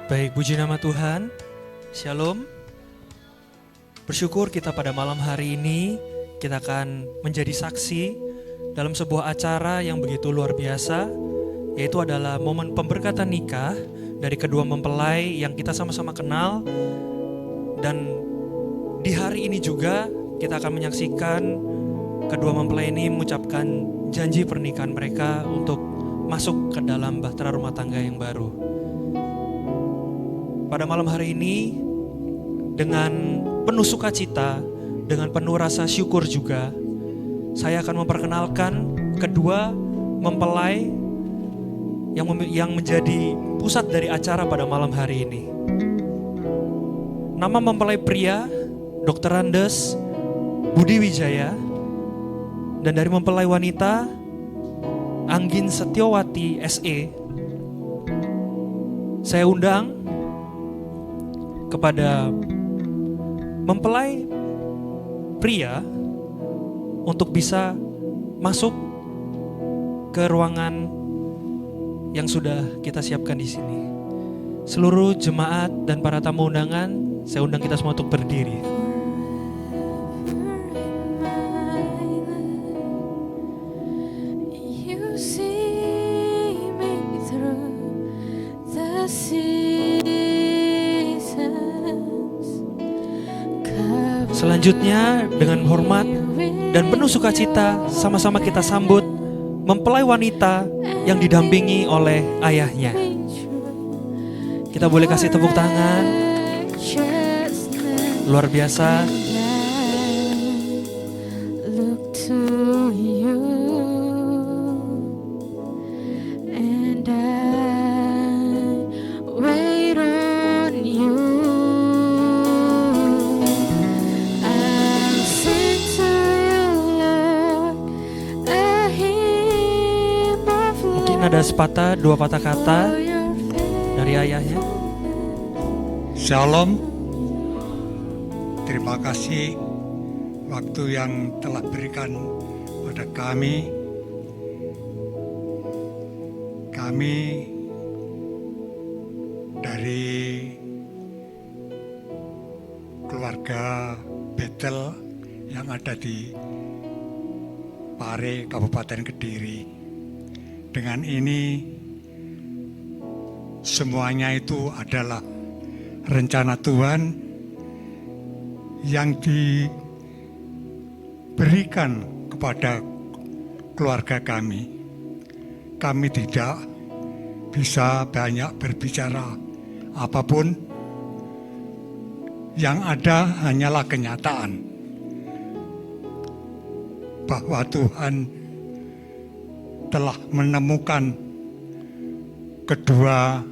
Baik, puji nama Tuhan. Shalom. Bersyukur kita pada malam hari ini kita akan menjadi saksi dalam sebuah acara yang begitu luar biasa, yaitu adalah momen pemberkatan nikah dari kedua mempelai yang kita sama-sama kenal. Dan di hari ini juga kita akan menyaksikan kedua mempelai ini mengucapkan janji pernikahan mereka untuk masuk ke dalam bahtera rumah tangga yang baru. Pada malam hari ini, dengan penuh sukacita, dengan penuh rasa syukur juga, saya akan memperkenalkan kedua mempelai yang menjadi pusat dari acara pada malam hari ini. Nama mempelai pria, Dr. Andes Budi Wijaya, dan dari mempelai wanita, Anggin Setiawati SE. Saya undang kepada mempelai pria untuk bisa masuk ke ruangan yang sudah kita siapkan di sini. Seluruh jemaat dan para tamu undangan, saya undang kita semua untuk berdiri. Selanjutnya dengan hormat dan penuh sukacita sama-sama kita sambut mempelai wanita yang didampingi oleh ayahnya. Kita boleh kasih tepuk tangan. Luar biasa. Ada dua patah kata dari ayahnya. Shalom. Terima kasih waktu yang telah berikan pada kami. Kami dari keluarga Betel yang ada di Pare, Kabupaten Kediri. Dengan ini semuanya itu adalah rencana Tuhan yang diberikan kepada keluarga kami. Kami tidak bisa banyak berbicara apapun, yang ada hanyalah kenyataan bahwa Tuhan telah menemukan kedua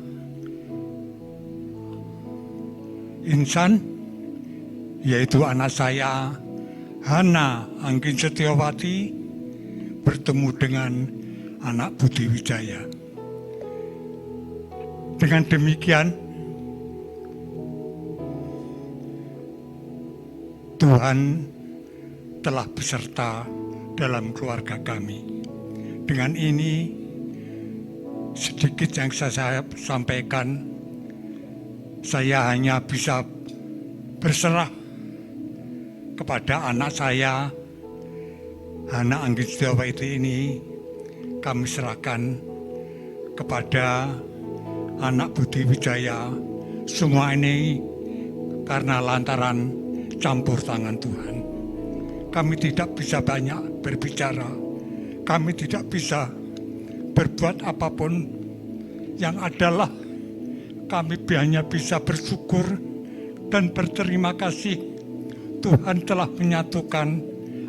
insan, yaitu anak saya Hana Anggin Setiawati bertemu dengan anak Budi Wijaya. Dengan demikian Tuhan telah beserta dalam keluarga kami. Dengan ini sedikit yang saya sampaikan, saya hanya bisa berserah kepada anak saya, Hana Anggin Setiawati ini. Kami serahkan kepada anak Budi Wijaya. Semua ini karena lantaran campur tangan Tuhan. Kami tidak bisa banyak berbicara. Kami tidak bisa berbuat apapun, yang adalah kami hanya bisa bersyukur dan berterima kasih. Tuhan telah menyatukan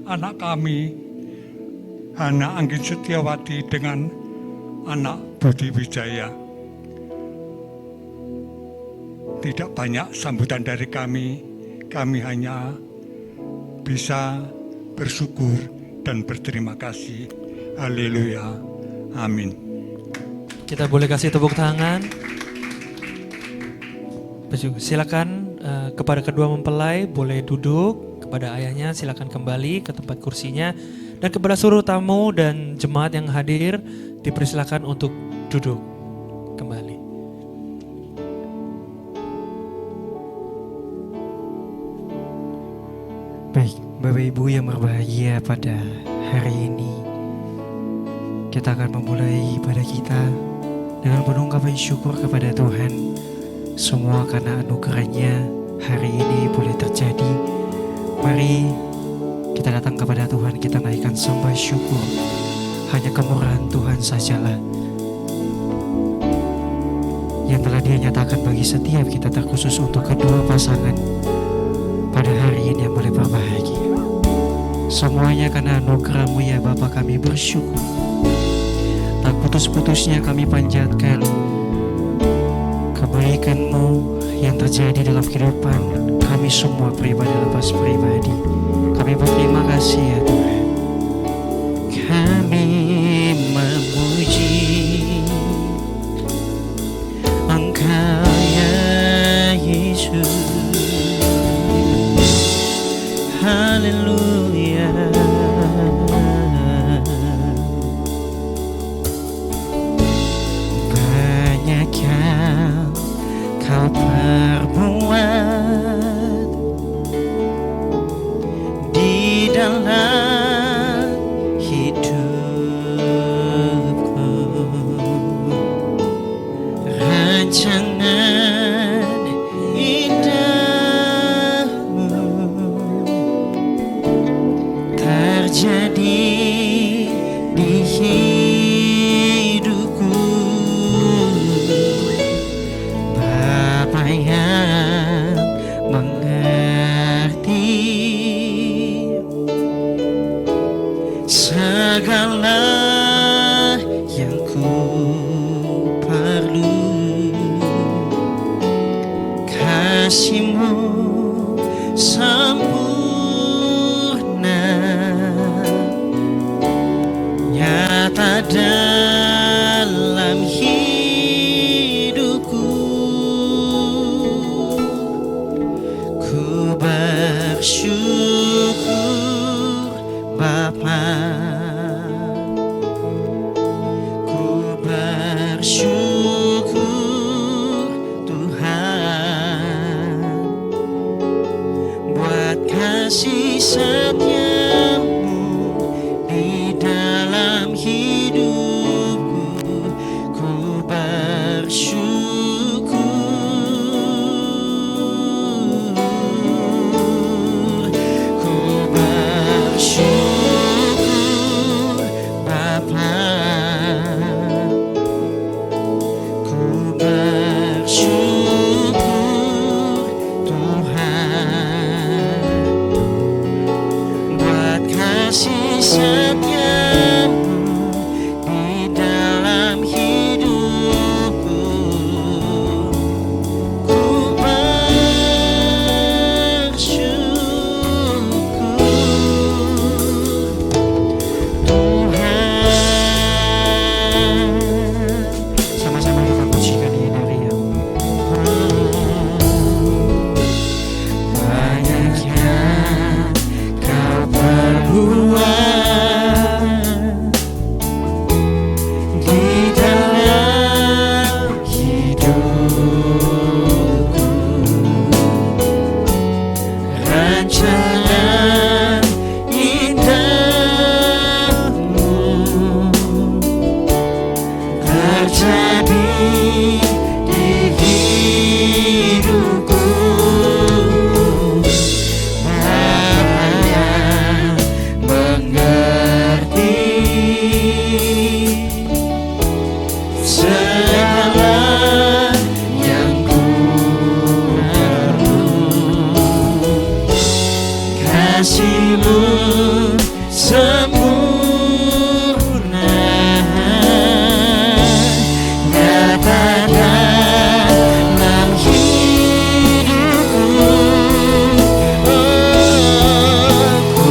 anak kami, Hana Anggin Setiawati, dengan anak Budi Wijaya. Tidak banyak sambutan dari kami hanya bisa bersyukur dan berterima kasih. Haleluya, amin. Kita boleh kasih tepuk tangan. Silakan kepada kedua mempelai boleh duduk, kepada ayahnya silakan kembali ke tempat kursinya, dan kepada seluruh tamu dan jemaat yang hadir dipersilakan untuk duduk kembali. Bapak Ibu yang berbahagia, pada hari ini kita akan memulai ibadah kita dengan penungkapan syukur kepada Tuhan. Semua karena anugerahnya hari ini boleh terjadi. Mari kita datang kepada Tuhan, kita naikkan sembah syukur. Hanya kemurahan Tuhan sajalah yang telah Dia nyatakan bagi setiap kita, terkhusus untuk kedua pasangan pada hari ini yang boleh berbahagia. Semuanya karena anugerah-Mu ya Bapa, kami bersyukur. Tak putus-putusnya kami panjatkan kebaikan-Mu yang terjadi dalam kehidupan kami semua, pribadi lepas pribadi. Kami berterima kasih ya Tuhan. Kami memuji Engkau ya Yesus. Haleluya. Banyak yang Kau perbuat di dalam hidupku. Rancangan indahmu terjadi di hidupku. Bapa yang mengerti segala yang ku perlu, kasih-Mu sempurna nyata dalam hidupku. Ku bersyukur Bapa, ku bersyukur Tuhan buat kasih setia-Mu di dalam hidupku. Ku bersyukur, ku bersyukur Bapa, ku bersyukur Tuhan buat kasih setia-Mu di dalam hidupku. Ku bersyukur Tuhan. Sama-sama kita pujikan ini dari yang banyak yang Kau perbuat di dalam hidupku. Rancangan indahmu terjadi di hidupku. Bapa yang mengerti segala yang ku perlu, kasih-Mu sempurna nyata dalam hidupku. Ku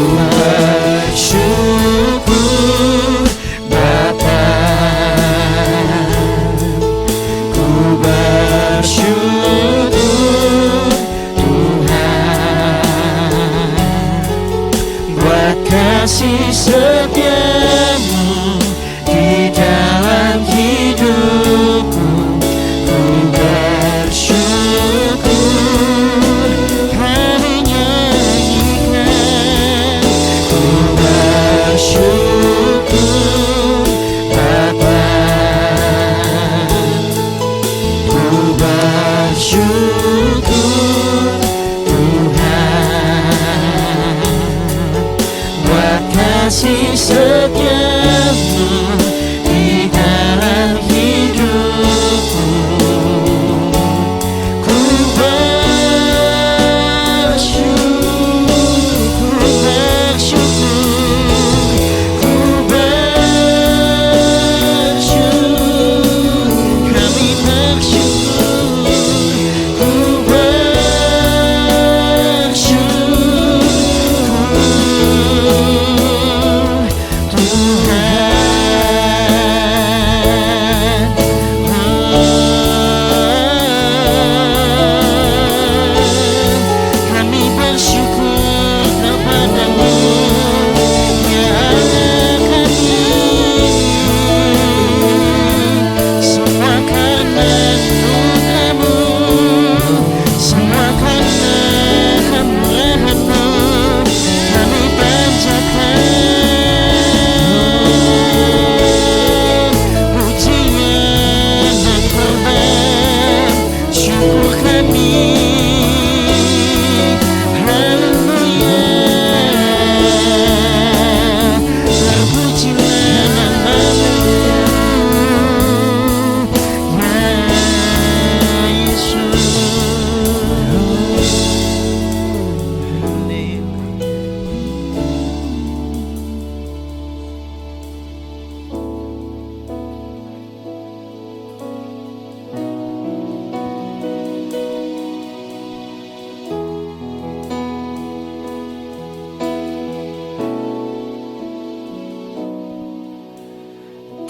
bersyukur Bapa, ku bersyukur Tuhan buat kasih setia-Mu di dalam hidupku. Ku bersyukur, kami nyanyikan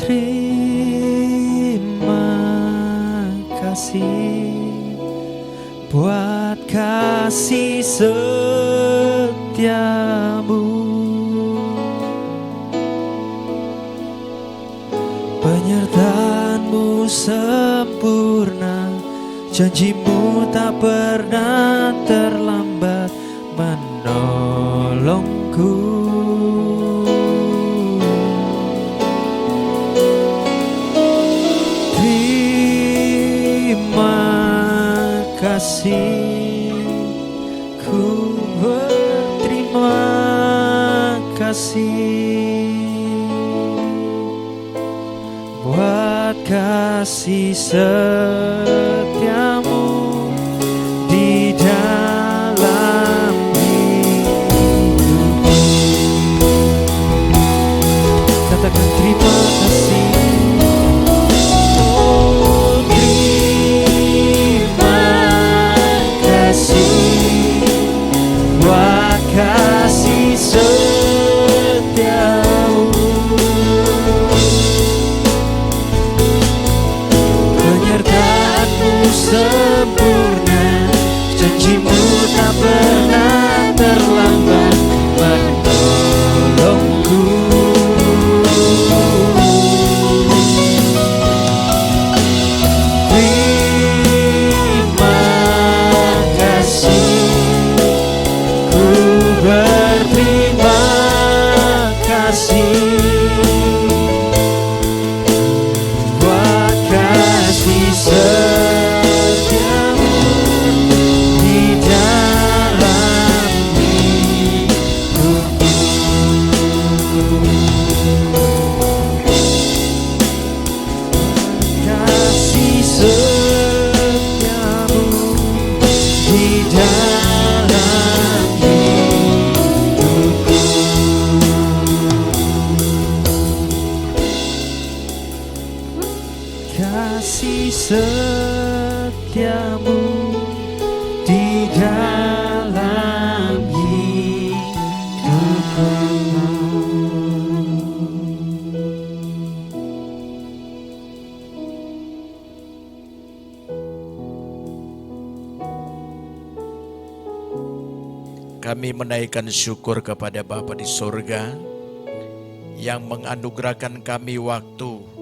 Terima kasih buat kasih setiamu, penyertaanmu sempurna, janjimu tak pernah terlambat menolongku. Ku berterima kasih buat kasih setiamu di dalam hidupku. Katakan terima kasih. Buat kasih setiamu, penyertaanmu sempurna, janjimu tak pernah terlambat menolongku. Berterima kasih buat kasih setiamu di dalam hidupku. Kasih setiamu di dalam kasih setiamu di dalam hidupku. Kami menaikkan syukur kepada Bapa di surga yang menganugerahkan kami waktu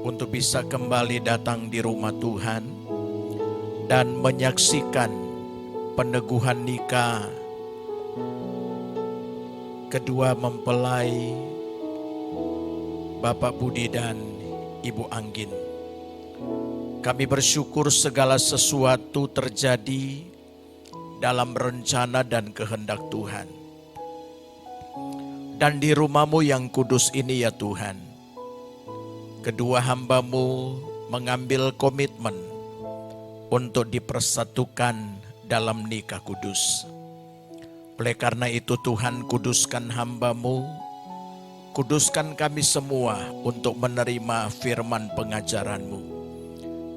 untuk bisa kembali datang di rumah Tuhan dan menyaksikan peneguhan nikah kedua mempelai Bapak Budi dan Ibu Anggin. Kami bersyukur segala sesuatu terjadi dalam rencana dan kehendak Tuhan. Dan di rumah-Mu yang kudus ini ya Tuhan, kedua hamba-Mu mengambil komitmen untuk dipersatukan dalam nikah kudus. Oleh karena itu Tuhan, kuduskan hamba-Mu, kuduskan kami semua untuk menerima firman pengajaran-Mu.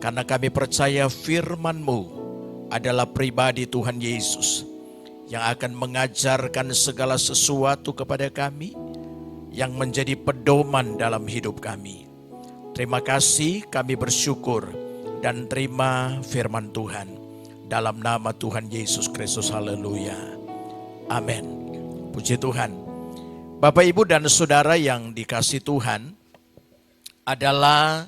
Karena kami percaya firman-Mu adalah pribadi Tuhan Yesus yang akan mengajarkan segala sesuatu kepada kami yang menjadi pedoman dalam hidup kami. Terima kasih, kami bersyukur dan terima firman Tuhan dalam nama Tuhan Yesus Kristus. Haleluya. Amin. Puji Tuhan. Bapak, Ibu, dan Saudara yang dikasih Tuhan, adalah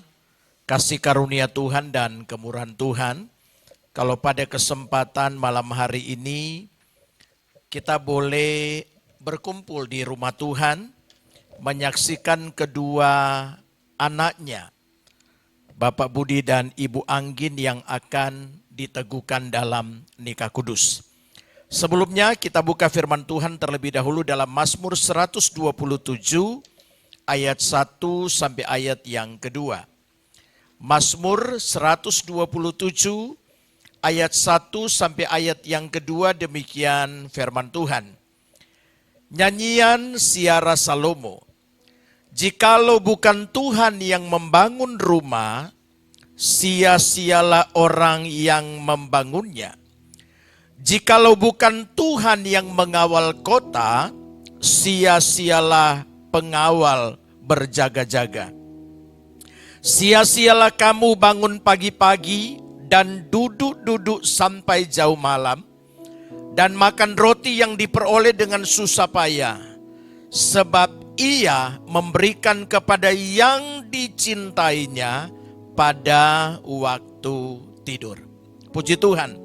kasih karunia Tuhan dan kemurahan Tuhan kalau pada kesempatan malam hari ini kita boleh berkumpul di rumah Tuhan menyaksikan kedua anaknya, Bapak Budi dan Ibu Anggin yang akan diteguhkan dalam nikah kudus. Sebelumnya kita buka firman Tuhan terlebih dahulu dalam Mazmur 127 ayat 1 sampai ayat yang kedua. Mazmur 127 ayat 1 sampai ayat yang kedua, demikian firman Tuhan. Nyanyian Siara Salomo. Jikalau bukan Tuhan yang membangun rumah, sia-sialah orang yang membangunnya. Jikalau bukan Tuhan yang mengawal kota, sia-sialah pengawal berjaga-jaga. Sia-sialah kamu bangun pagi-pagi dan duduk-duduk sampai jauh malam, dan makan roti yang diperoleh dengan susah payah, sebab ia memberikan kepada yang dicintainya pada waktu tidur. Puji Tuhan.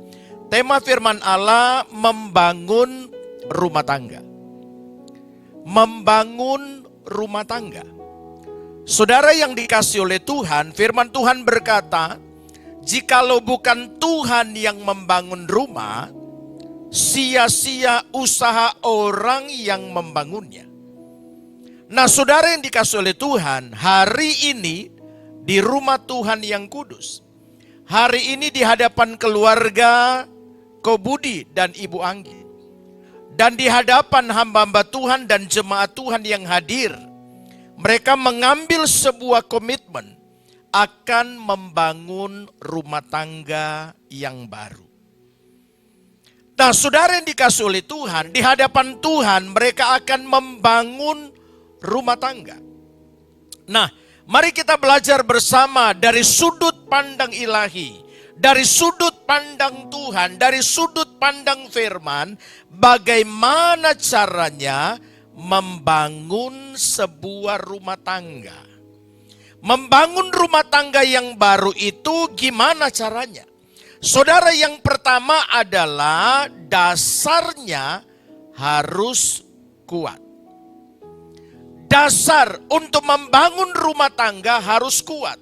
Tema firman Allah membangun rumah tangga. Membangun rumah tangga. Saudara yang dikasihi oleh Tuhan, firman Tuhan berkata, jikalau bukan Tuhan yang membangun rumah, sia-sia usaha orang yang membangunnya. Nah, saudara yang dikasihi oleh Tuhan, hari ini di rumah Tuhan yang kudus, hari ini di hadapan keluarga Ko Budi dan Ibu Anggi, dan di hadapan hamba-hamba Tuhan dan jemaat Tuhan yang hadir, mereka mengambil sebuah komitmen akan membangun rumah tangga yang baru. Nah, saudara yang dikasihi oleh Tuhan, di hadapan Tuhan mereka akan membangun rumah tangga. Nah, mari kita belajar bersama dari sudut pandang ilahi, dari sudut pandang Tuhan, dari sudut pandang firman, bagaimana caranya membangun sebuah rumah tangga. Membangun rumah tangga yang baru itu gimana caranya? Saudara, yang pertama adalah dasarnya harus kuat. Dasar untuk membangun rumah tangga harus kuat.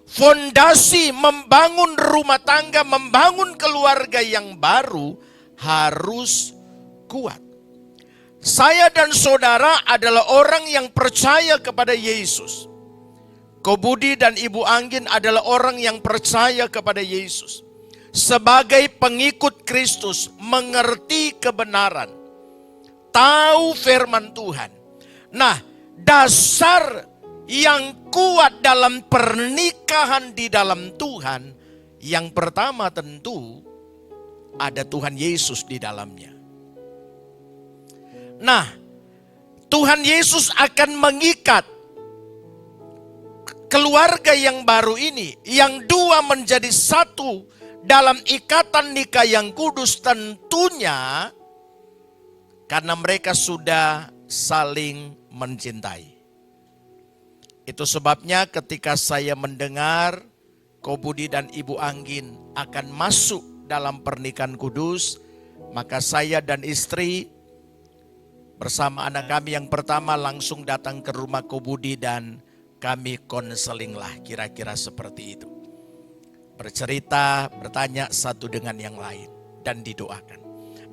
Fondasi membangun rumah tangga, membangun keluarga yang baru harus kuat. Saya dan saudara adalah orang yang percaya kepada Yesus. Ko Budi dan Ibu Anggin adalah orang yang percaya kepada Yesus. Sebagai pengikut Kristus, mengerti kebenaran, tahu firman Tuhan. Nah, dasar yang kuat dalam pernikahan di dalam Tuhan, yang pertama tentu ada Tuhan Yesus di dalamnya. Nah, Tuhan Yesus akan mengikat keluarga yang baru ini, yang dua menjadi satu dalam ikatan nikah yang kudus, tentunya karena mereka sudah saling mencintai. Itu sebabnya ketika saya mendengar Ko Budi dan Ibu Anggin akan masuk dalam pernikahan kudus, maka saya dan istri bersama anak kami yang pertama langsung datang ke rumah Ko Budi dan kami konseling lah, kira-kira seperti itu. Bercerita, bertanya satu dengan yang lain dan didoakan.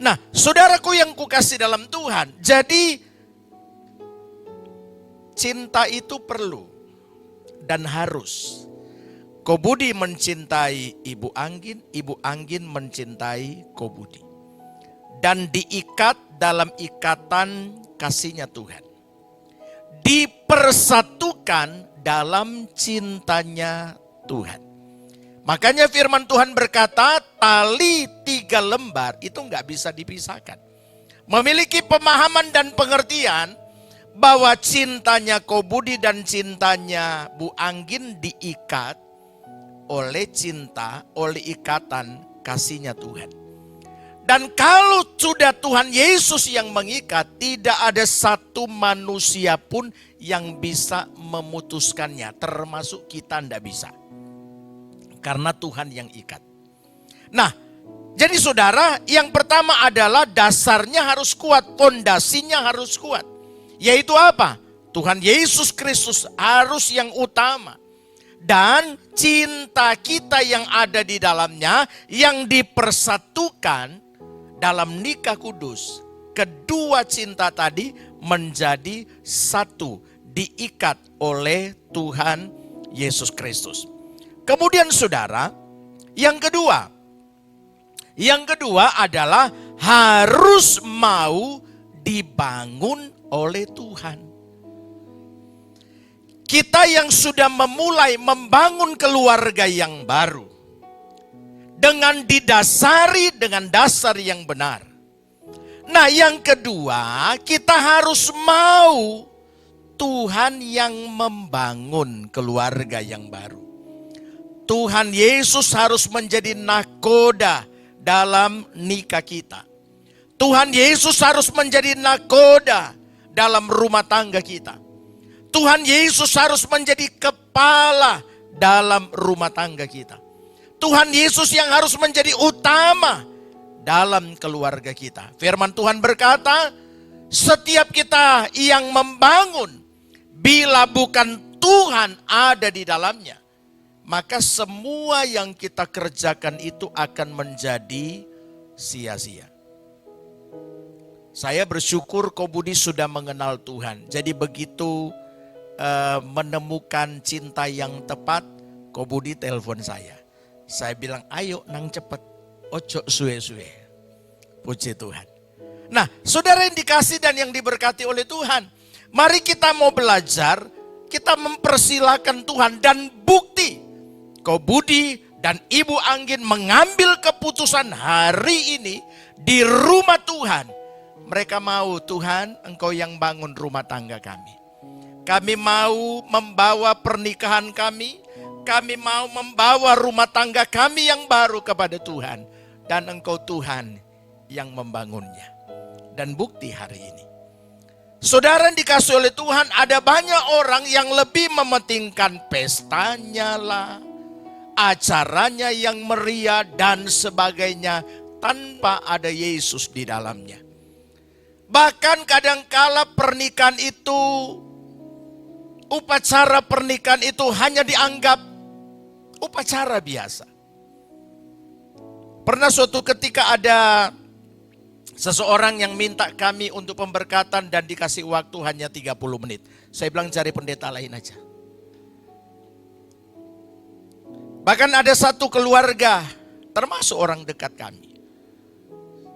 Nah, saudaraku yang kukasih dalam Tuhan, jadi cinta itu perlu dan harus. Ko Budi mencintai Ibu Anggin, Ibu Anggin mencintai Ko Budi. Dan diikat dalam ikatan kasihnya Tuhan. Dipersatukan dalam cintanya Tuhan. Makanya firman Tuhan berkata, tali 3 lembar itu nggak bisa dipisahkan. Memiliki pemahaman dan pengertian bahwa cintanya Ko Budi dan cintanya Bu Anggin diikat oleh cinta, oleh ikatan kasihnya Tuhan. Dan kalau sudah Tuhan Yesus yang mengikat, tidak ada satu manusia pun yang bisa memutuskannya. Termasuk kita tidak bisa. Karena Tuhan yang ikat. Nah, jadi saudara, yang pertama adalah dasarnya harus kuat, fondasinya harus kuat. Yaitu apa? Tuhan Yesus Kristus harus yang utama. Dan cinta kita yang ada di dalamnya, yang dipersatukan dalam nikah kudus, kedua cinta tadi menjadi satu, diikat oleh Tuhan Yesus Kristus. Kemudian saudara, yang kedua adalah harus mau dibangun oleh Tuhan. Kita yang sudah memulai membangun keluarga yang baru, dengan didasari dengan dasar yang benar. Nah, yang kedua, kita harus mau Tuhan yang membangun keluarga yang baru. Tuhan Yesus harus menjadi nakoda dalam nikah kita. Tuhan Yesus harus menjadi nakoda dalam rumah tangga kita. Tuhan Yesus harus menjadi kepala dalam rumah tangga kita. Tuhan Yesus yang harus menjadi utama dalam keluarga kita. Firman Tuhan berkata, setiap kita yang membangun, bila bukan Tuhan ada di dalamnya, maka semua yang kita kerjakan itu akan menjadi sia-sia. Saya bersyukur Ko Budi sudah mengenal Tuhan. Jadi begitu menemukan cinta yang tepat, Ko Budi telepon saya. Saya bilang, ayo nang cepet, ojo suwe-suwe. Puji Tuhan. Nah, saudara yang dikasih dan yang diberkati oleh Tuhan, mari kita mau belajar, kita mempersilahkan Tuhan dan bukti Ko Budi dan Ibu Anggin mengambil keputusan hari ini di rumah Tuhan. Mereka mau, Tuhan, Engkau yang bangun rumah tangga kami. Kami mau membawa pernikahan kami, kami mau membawa rumah tangga kami yang baru kepada Tuhan. Dan Engkau Tuhan yang membangunnya. Dan bukti hari ini. Saudara yang dikasih oleh Tuhan, ada banyak orang yang lebih mementingkan pestanya lah, acaranya yang meriah dan sebagainya tanpa ada Yesus di dalamnya. Bahkan kadangkala pernikahan itu, upacara pernikahan itu hanya dianggap upacara biasa. Pernah suatu ketika ada seseorang yang minta kami untuk pemberkatan dan dikasih waktu hanya 30 menit. Saya bilang cari pendeta lain aja. Bahkan ada satu keluarga, termasuk orang dekat kami.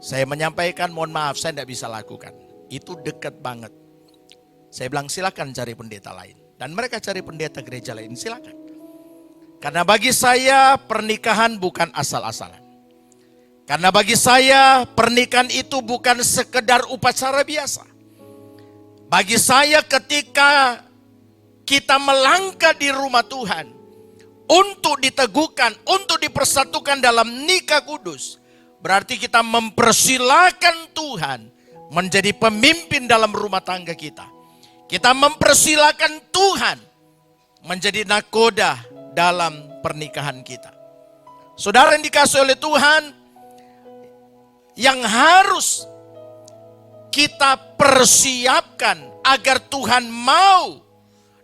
Saya menyampaikan, mohon maaf saya tidak bisa lakukan. Itu dekat banget. Saya bilang silakan cari pendeta lain. Dan mereka cari pendeta gereja lain, silakan. Karena bagi saya pernikahan bukan asal-asalan. Karena bagi saya pernikahan itu bukan sekedar upacara biasa. Bagi saya ketika kita melangkah di rumah Tuhan untuk diteguhkan, untuk dipersatukan dalam nikah kudus, berarti kita mempersilakan Tuhan menjadi pemimpin dalam rumah tangga kita. Kita mempersilakan Tuhan menjadi nakoda dalam pernikahan kita. Saudara yang dikasih oleh Tuhan, yang harus kita persiapkan agar Tuhan mau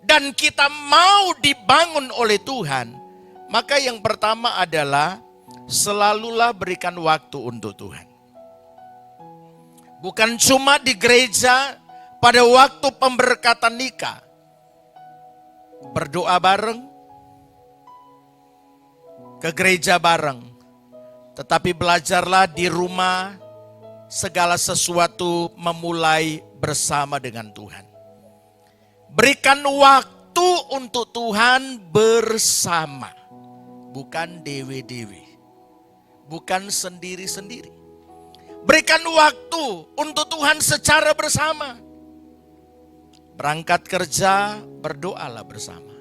dan kita mau dibangun oleh Tuhan, maka yang pertama adalah selalulah berikan waktu untuk Tuhan. Bukan cuma di gereja pada waktu pemberkatan nikah, berdoa bareng, ke gereja bareng. Tetapi belajarlah di rumah segala sesuatu memulai bersama dengan Tuhan. Berikan waktu untuk Tuhan bersama. Bukan dewe-dewe. Bukan sendiri-sendiri. Berikan waktu untuk Tuhan secara bersama. Berangkat kerja, berdoalah bersama.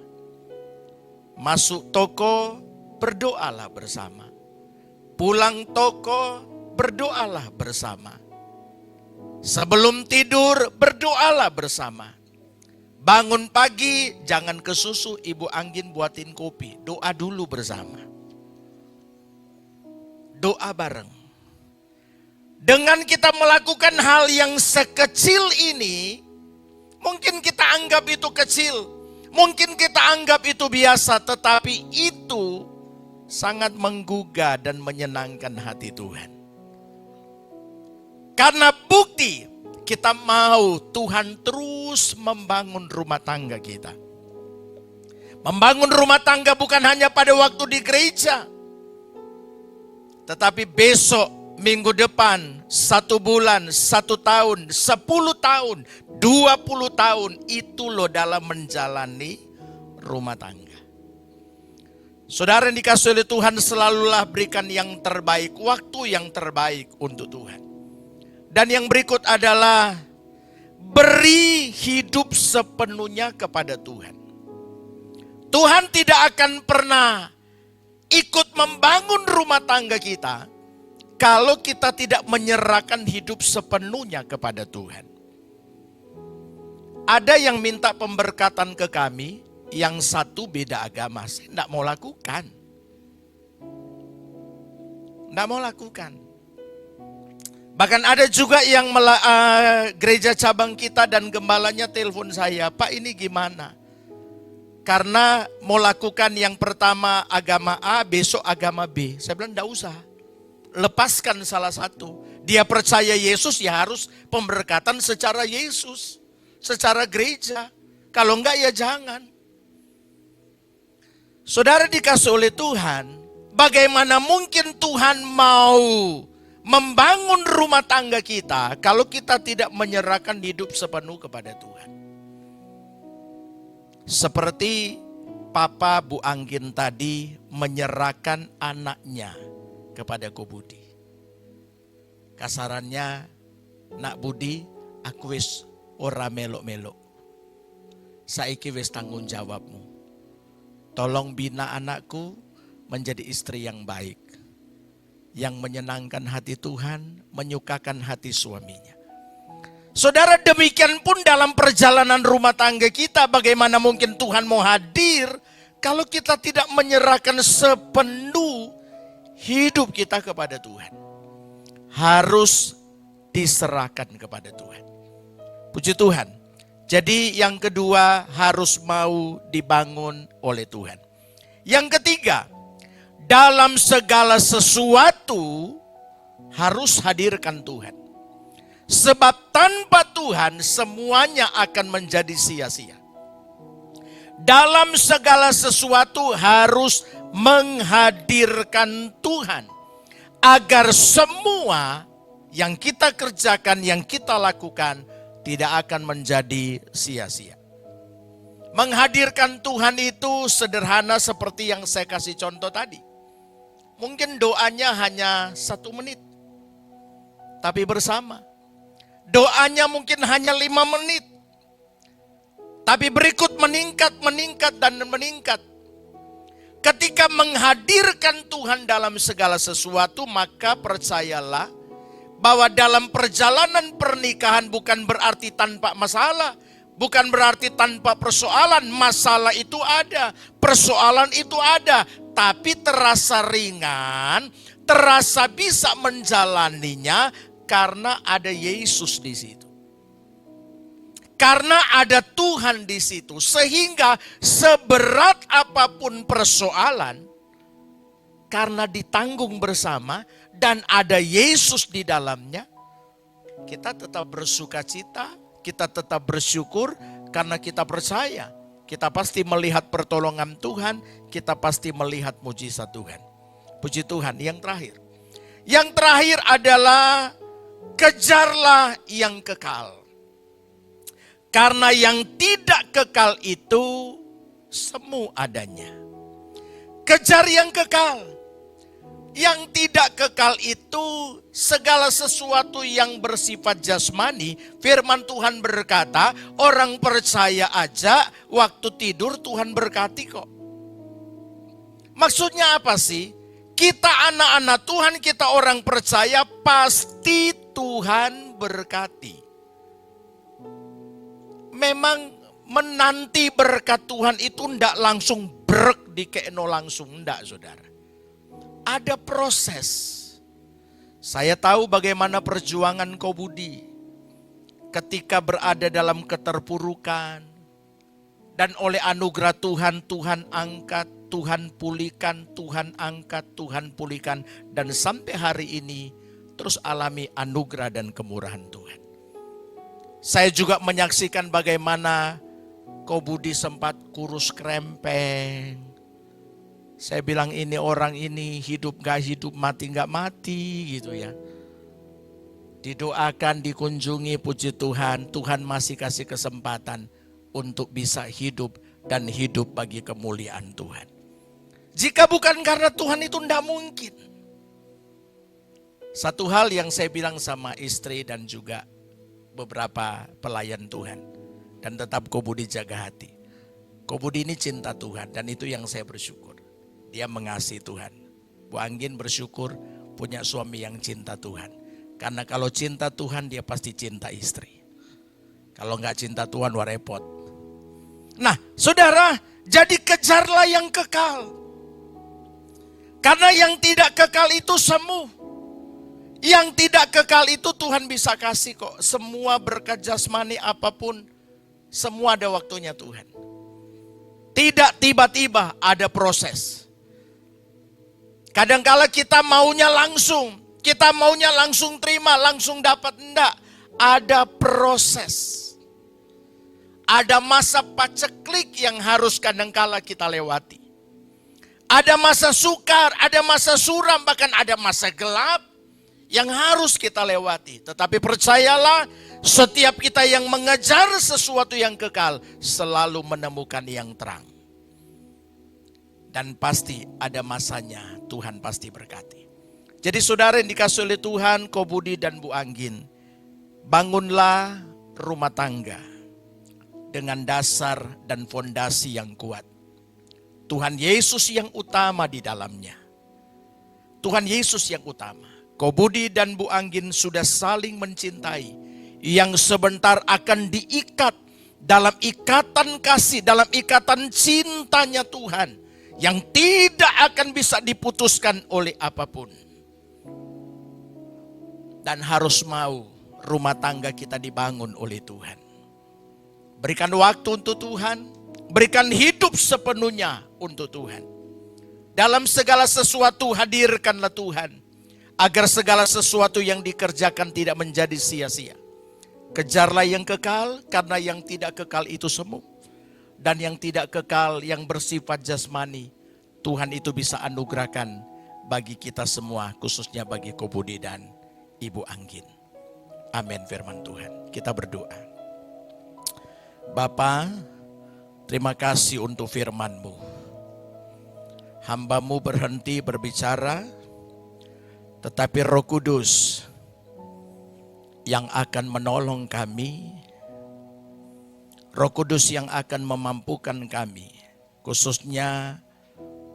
Masuk toko, berdoalah bersama. Pulang toko, berdoalah bersama. Sebelum tidur, berdoalah bersama. Bangun pagi, jangan ke susu, Ibu Anggin buatin kopi. Doa dulu bersama. Doa bareng. Dengan kita melakukan hal yang sekecil ini, mungkin kita anggap itu kecil. Mungkin kita anggap itu biasa, tetapi itu sangat menggugah dan menyenangkan hati Tuhan. Karena bukti kita mau Tuhan terus membangun rumah tangga kita. Membangun rumah tangga bukan hanya pada waktu di gereja. Tetapi besok, minggu depan, 1 bulan, 1 tahun, 10 tahun, 20 tahun. Itu loh dalam menjalani rumah tangga. Saudara yang dikasih oleh Tuhan, selalulah berikan yang terbaik, waktu yang terbaik untuk Tuhan. Dan yang berikut adalah beri hidup sepenuhnya kepada Tuhan. Tuhan tidak akan pernah ikut membangun rumah tangga kita kalau kita tidak menyerahkan hidup sepenuhnya kepada Tuhan. Ada yang minta pemberkatan ke kami, yang satu beda agama, saya tidak mau lakukan. Tidak mau lakukan. Bahkan ada juga yang gereja cabang kita dan gembalanya telepon saya, Pak ini gimana? Karena mau lakukan yang pertama agama A, besok agama B. Saya bilang tidak usah. Lepaskan salah satu. Dia percaya Yesus, ya harus pemberkatan secara Yesus. Secara gereja. Kalau enggak ya jangan. Saudara dikasih oleh Tuhan, bagaimana mungkin Tuhan mau membangun rumah tangga kita kalau kita tidak menyerahkan hidup sepenuh kepada Tuhan. Seperti Papa Bu Angkin tadi menyerahkan anaknya kepada Ko Budi. Kasarannya, Nak Budi, aku wis ora melok-melok. Saiki wis tanggung jawabmu. Tolong bina anakku menjadi istri yang baik. Yang menyenangkan hati Tuhan, menyukakan hati suaminya. Saudara, demikian pun dalam perjalanan rumah tangga kita, bagaimana mungkin Tuhan mau hadir kalau kita tidak menyerahkan sepenuh hidup kita kepada Tuhan. Harus diserahkan kepada Tuhan. Puji Tuhan. Jadi yang kedua harus mau dibangun oleh Tuhan. Yang ketiga, dalam segala sesuatu harus hadirkan Tuhan. Sebab tanpa Tuhan semuanya akan menjadi sia-sia. Dalam segala sesuatu harus menghadirkan Tuhan. Agar semua yang kita kerjakan, yang kita lakukan tidak akan menjadi sia-sia. Menghadirkan Tuhan itu sederhana seperti yang saya kasih contoh tadi. Mungkin doanya hanya 1 menit. Tapi bersama. Doanya mungkin hanya 5 menit. Tapi berikut meningkat dan meningkat. Ketika menghadirkan Tuhan dalam segala sesuatu, maka percayalah bahwa dalam perjalanan pernikahan bukan berarti tanpa masalah. Bukan berarti tanpa persoalan. Masalah itu ada, persoalan itu ada. Tapi terasa ringan, terasa bisa menjalaninya karena ada Yesus di situ. Karena ada Tuhan di situ. Sehingga seberat apapun persoalan, karena ditanggung bersama dan ada Yesus di dalamnya, kita tetap bersuka cita, kita tetap bersyukur karena kita percaya. Kita pasti melihat pertolongan Tuhan, kita pasti melihat mujizat Tuhan. Puji Tuhan. Yang terakhir. Yang terakhir adalah kejarlah yang kekal. Karena yang tidak kekal itu semu adanya. Kejar yang kekal. Yang tidak kekal itu segala sesuatu yang bersifat jasmani. Firman Tuhan berkata, orang percaya aja waktu tidur Tuhan berkati kok. Maksudnya apa sih? Kita anak-anak Tuhan, kita orang percaya pasti Tuhan berkati. Memang menanti berkat Tuhan itu ndak langsung brek dikekno langsung, ndak saudara. Ada proses. Saya tahu bagaimana perjuangan Ko Budi ketika berada dalam keterpurukan. Dan oleh anugerah Tuhan, Tuhan angkat, Tuhan pulihkan, Tuhan angkat, Tuhan pulihkan. Dan sampai hari ini terus alami anugerah dan kemurahan Tuhan. Saya juga menyaksikan bagaimana Ko Budi sempat kurus krempeng. Saya bilang ini orang ini hidup gak hidup, mati gak mati gitu ya. Didoakan, dikunjungi, puji Tuhan. Tuhan masih kasih kesempatan untuk bisa hidup dan hidup bagi kemuliaan Tuhan. Jika bukan karena Tuhan itu tidak mungkin. Satu hal yang saya bilang sama istri dan juga beberapa pelayan Tuhan. Dan tetap Ko Budi jaga hati. Ko Budi ini cinta Tuhan dan itu yang saya bersyukur. Dia mengasihi Tuhan. Bu Anggin bersyukur punya suami yang cinta Tuhan. Karena kalau cinta Tuhan dia pasti cinta istri. Kalau nggak cinta Tuhan wah repot. Nah saudara, jadi kejarlah yang kekal. Karena yang tidak kekal itu semu. Yang tidak kekal itu Tuhan bisa kasih kok. Semua berkat jasmani apapun, semua ada waktunya Tuhan. Tidak tiba-tiba, ada proses. Kadangkala kita maunya langsung terima, langsung dapat. Enggak, ada proses. Ada masa paceklik yang harus kadangkala kita lewati. Ada masa sukar, ada masa suram, bahkan ada masa gelap yang harus kita lewati. Tetapi percayalah, setiap kita yang mengejar sesuatu yang kekal selalu menemukan yang terang. Dan pasti ada masanya, Tuhan pasti berkati. Jadi saudara yang dikasihi oleh Tuhan, Ko Budi dan Bu Anggin, bangunlah rumah tangga dengan dasar dan fondasi yang kuat. Tuhan Yesus yang utama di dalamnya. Tuhan Yesus yang utama. Ko Budi dan Bu Anggin sudah saling mencintai. Yang sebentar akan diikat dalam ikatan kasih, dalam ikatan cintanya Tuhan. Yang tidak akan bisa diputuskan oleh apapun. Dan harus mau rumah tangga kita dibangun oleh Tuhan. Berikan waktu untuk Tuhan. Berikan hidup sepenuhnya untuk Tuhan. Dalam segala sesuatu hadirkanlah Tuhan. Agar segala sesuatu yang dikerjakan tidak menjadi sia-sia. Kejarlah yang kekal karena yang tidak kekal itu semu. Dan yang tidak kekal yang bersifat jasmani. Tuhan itu bisa anugerahkan bagi kita semua. Khususnya bagi Ko Budi dan Ibu Anggin. Amin firman Tuhan. Kita berdoa. Bapa, terima kasih untuk firman-Mu. Hamba-Mu berhenti berbicara, tetapi Roh Kudus yang akan menolong kami, Roh Kudus yang akan memampukan kami, khususnya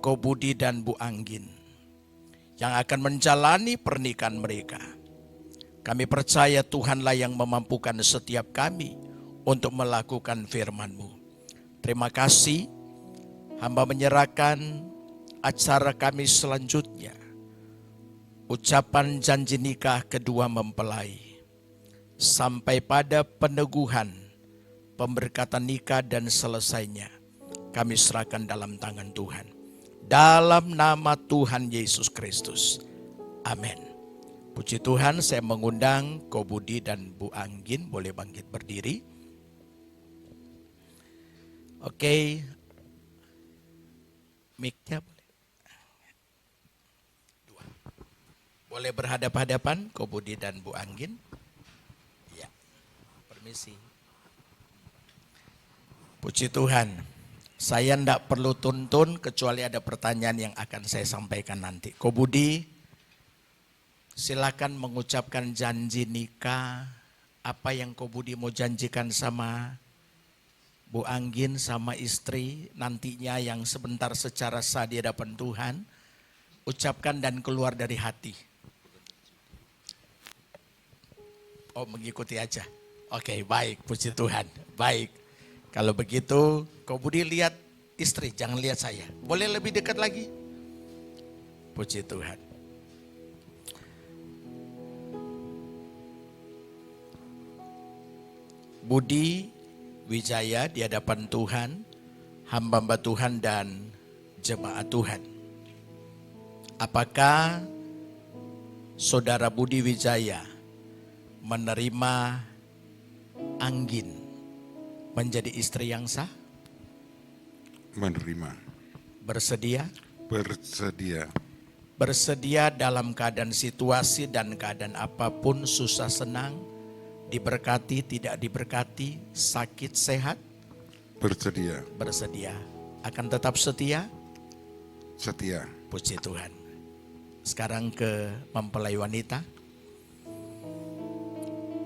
Ko Budi dan Bu Anggin, yang akan menjalani pernikahan mereka. Kami percaya Tuhanlah yang memampukan setiap kami untuk melakukan firman-Mu. Terima kasih, hamba menyerahkan acara kami selanjutnya. Ucapan janji nikah kedua mempelai. Sampai pada peneguhan, pemberkatan nikah dan selesainya. Kami serahkan dalam tangan Tuhan. Dalam nama Tuhan Yesus Kristus. Amin. Puji Tuhan, saya mengundang Ko Budi dan Bu Anggin boleh bangkit berdiri. Oke, mic-nya boleh. Dua. Boleh berhadap-hadapan Ko Budi dan Bu Anggin. Ya, permisi. Puji Tuhan, saya tidak perlu tuntun kecuali ada pertanyaan yang akan saya sampaikan nanti. Ko Budi, silakan mengucapkan janji nikah. Apa yang Ko Budi mau janjikan sama Bu Anggin sama istri nantinya yang sebentar secara sah di hadapan Tuhan. Ucapkan dan keluar dari hati. Oh, mengikuti aja. Oke, baik, puji Tuhan. Baik. Kalau begitu, Ko Budi lihat istri, jangan lihat saya. Boleh lebih dekat lagi? Puji Tuhan. Budi Wijaya di hadapan Tuhan, hamba-hamba Tuhan dan jemaat Tuhan. Apakah saudara Budi Wijaya menerima Anggin menjadi istri yang sah? Menerima. Bersedia? Bersedia. Bersedia dalam keadaan situasi dan keadaan apapun, susah senang, diberkati, tidak diberkati, sakit, sehat? Bersedia. Bersedia. Akan tetap setia? Setia. Puji Tuhan. Sekarang ke mempelai wanita.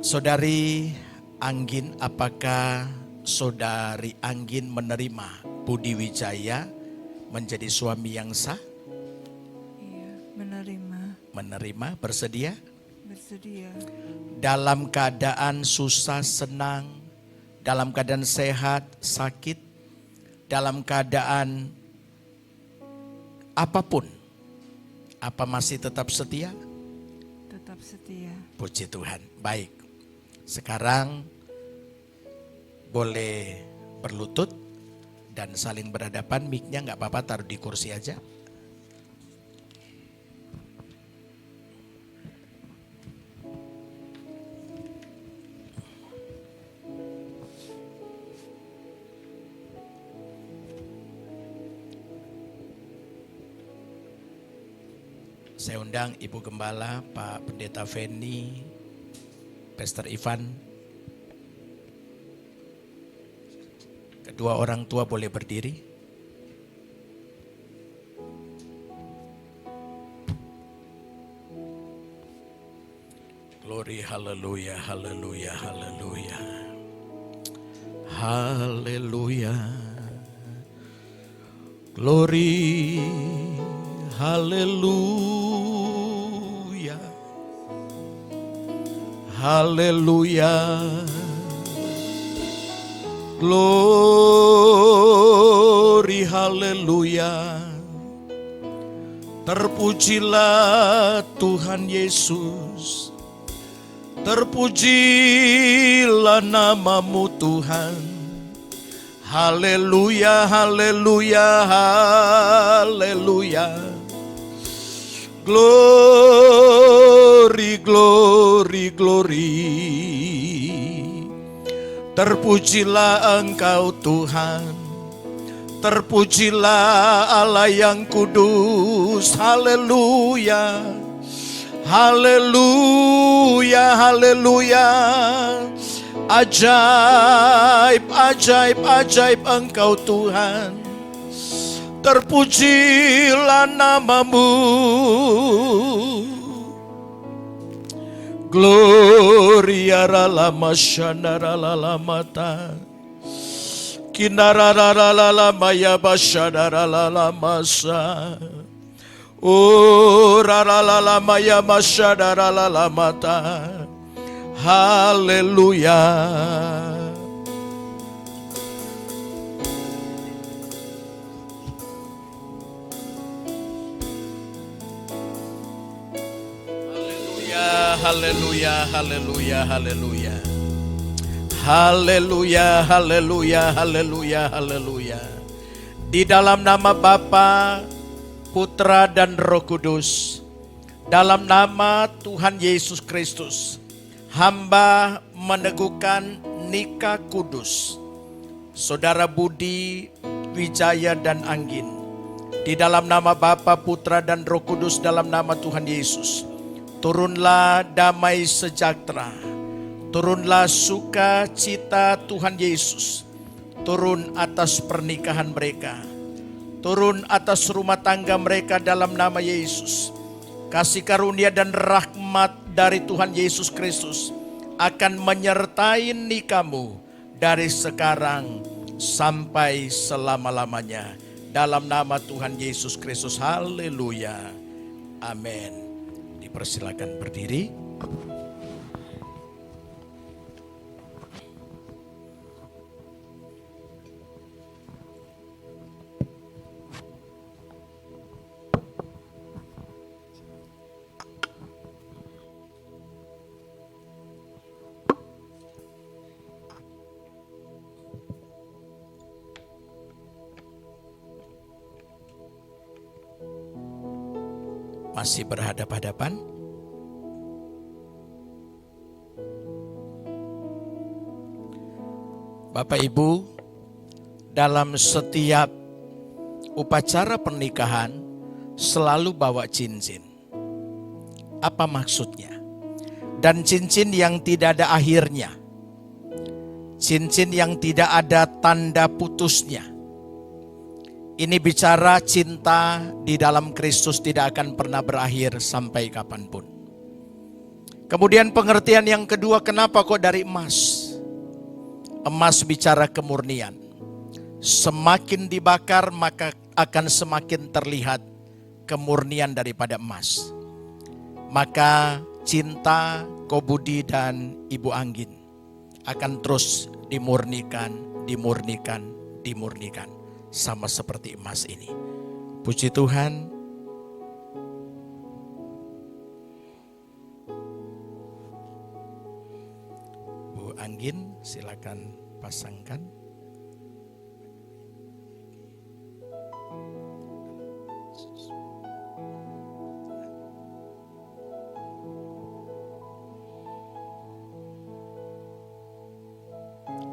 Saudari Anggin, apakah Saudari Anggin menerima Budi Wijaya menjadi suami yang sah? Iya, menerima, Menerima, bersedia? bersedia. Dalam keadaan susah, senang, dalam keadaan sehat, sakit, dalam keadaan apapun, apa masih tetap setia? Tetap setia. Puji Tuhan. Baik, sekarang boleh berlutut dan saling berhadapan. Mic-nya nggak apa-apa, taruh di kursi aja. Saya undang Ibu Gembala, Pak Pendeta Feni, Pastor Ivan. Kedua orang tua boleh berdiri. Glory, haleluya, haleluya, haleluya. Haleluya. Glory, haleluya. Haleluya. Glory, haleluya. Terpujilah Tuhan Yesus. Terpujilah namamu Tuhan. Haleluya, haleluya, haleluya. Glory, glory, glory. Terpujilah Engkau Tuhan. Terpujilah Allah yang kudus. Haleluya. Haleluya, haleluya. Ajaib, ajaib, ajaib Engkau Tuhan. Terpujilah namamu. Gloria ralama shandara lalamata. Kinara ralama ya bashadara lalamasa. Oh ralama ya bashadara lalamata. Haleluya. Haleluya, haleluya, haleluya. Haleluya, haleluya, haleluya, haleluya. Di dalam nama Bapa, Putra dan Roh Kudus, dalam nama Tuhan Yesus Kristus, hamba meneguhkan nikah kudus Saudara Budi Wijaya dan Anggin. Di dalam nama Bapa, Putra dan Roh Kudus, dalam nama Tuhan Yesus, turunlah damai sejahtera, turunlah sukacita Tuhan Yesus, turun atas pernikahan mereka, turun atas rumah tangga mereka dalam nama Yesus. Kasih karunia dan rahmat dari Tuhan Yesus Kristus akan menyertai nikahmu dari sekarang sampai selama-lamanya. Dalam nama Tuhan Yesus Kristus, haleluya, amin. Dipersilakan berdiri. Masih berhadap-hadapan? Bapak Ibu, dalam setiap upacara pernikahan selalu bawa cincin. Apa maksudnya? Dan cincin yang tidak ada akhirnya. Cincin yang tidak ada tanda putusnya. Ini bicara cinta di dalam Kristus tidak akan pernah berakhir sampai kapanpun. Kemudian pengertian yang kedua, kenapa kok dari emas? Emas bicara kemurnian. Semakin dibakar maka akan semakin terlihat kemurnian daripada emas. Maka cinta Kobudi dan Ibu Anggin akan terus dimurnikan, dimurnikan. Sama seperti emas ini. Puji Tuhan. Bu Anggin, silakan pasangkan.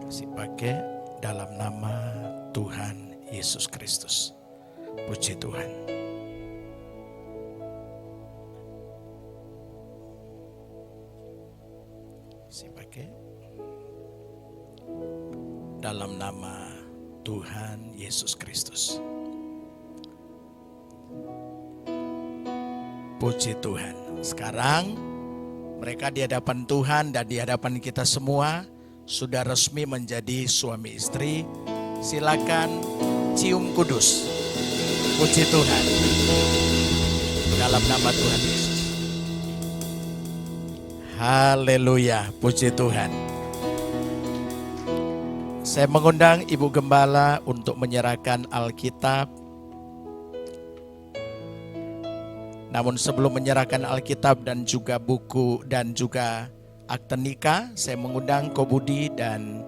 Kasih pakai dalam nama Tuhan Yesus Kristus. Puji Tuhan. Kasih pakai dalam nama Tuhan Yesus Kristus. Puji Tuhan. Sekarang mereka di hadapan Tuhan dan di hadapan kita semua sudah resmi menjadi suami istri. Silakan cium kudus. Puji Tuhan. Dalam nama Tuhan Yesus. Haleluya. Puji Tuhan. Saya mengundang Ibu Gembala untuk menyerahkan Alkitab. Namun sebelum menyerahkan Alkitab dan juga buku dan juga akte nikah, saya mengundang Kobudi dan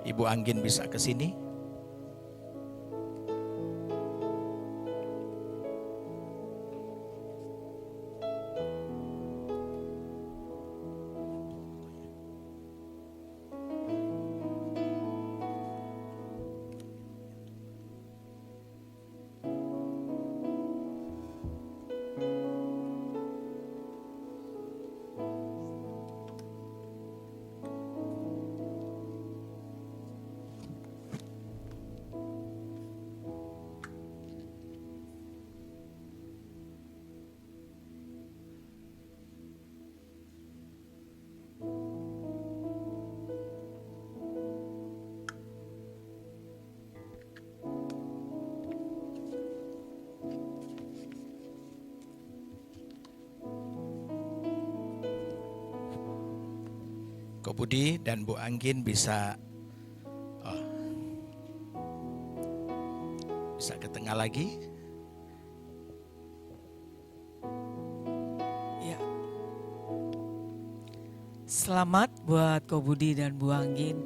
Ibu Anggin bisa ke sini. Kobudi dan Bu Anggin bisa ke tengah lagi. Ya. Selamat buat Kobudi dan Bu Anggin.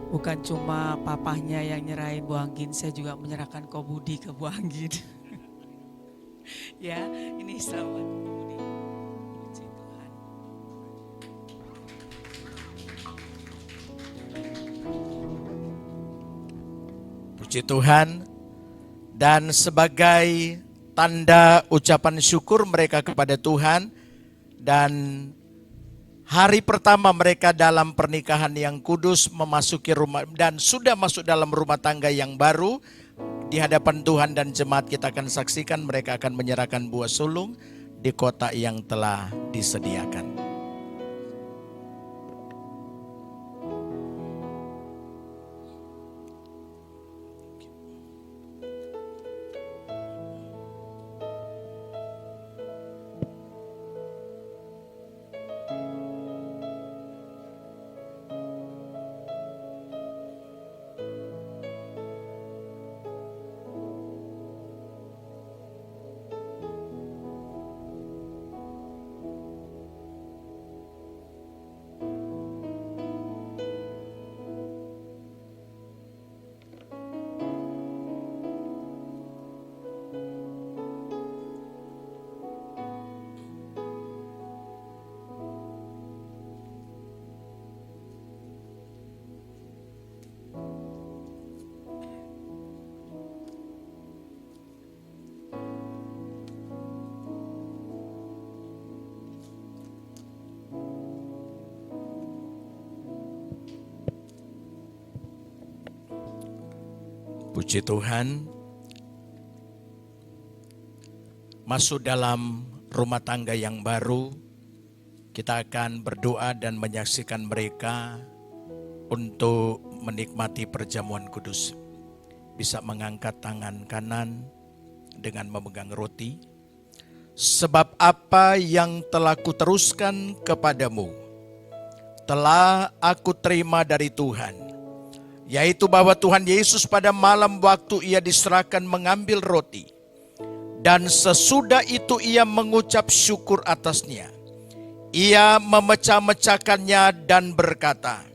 Bukan cuma papahnya yang nyerahin Bu Anggin, saya juga menyerahkan Kobudi ke Bu Anggin. Ya, ini selamat Kobudi. Puji Tuhan. Puji Tuhan. Dan sebagai tanda ucapan syukur mereka kepada Tuhan, dan hari pertama mereka dalam pernikahan yang kudus memasuki rumah dan sudah masuk dalam rumah tangga yang baru, di hadapan Tuhan dan jemaat kita akan saksikan mereka akan menyerahkan buah sulung di kota yang telah disediakan. Puji Tuhan, masuk dalam rumah tangga yang baru, Kita akan berdoa dan menyaksikan mereka untuk menikmati perjamuan kudus. Bisa mengangkat tangan kanan dengan memegang roti. Sebab apa yang telah kuteruskan kepadamu, telah aku terima dari Tuhan, yaitu bahwa Tuhan Yesus pada malam waktu ia diserahkan mengambil roti, dan sesudah itu ia mengucap syukur atasnya. Ia memecah-mecahkannya dan berkata,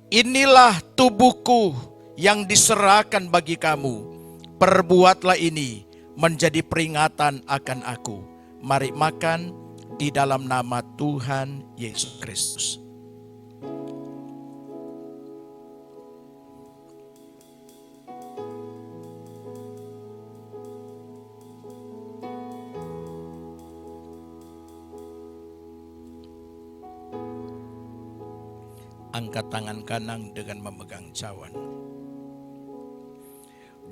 "Inilah tubuhku yang diserahkan bagi kamu. Perbuatlah ini menjadi peringatan akan aku." Mari makan di dalam nama Tuhan Yesus Kristus. Angkat tangan kanan dengan memegang cawan.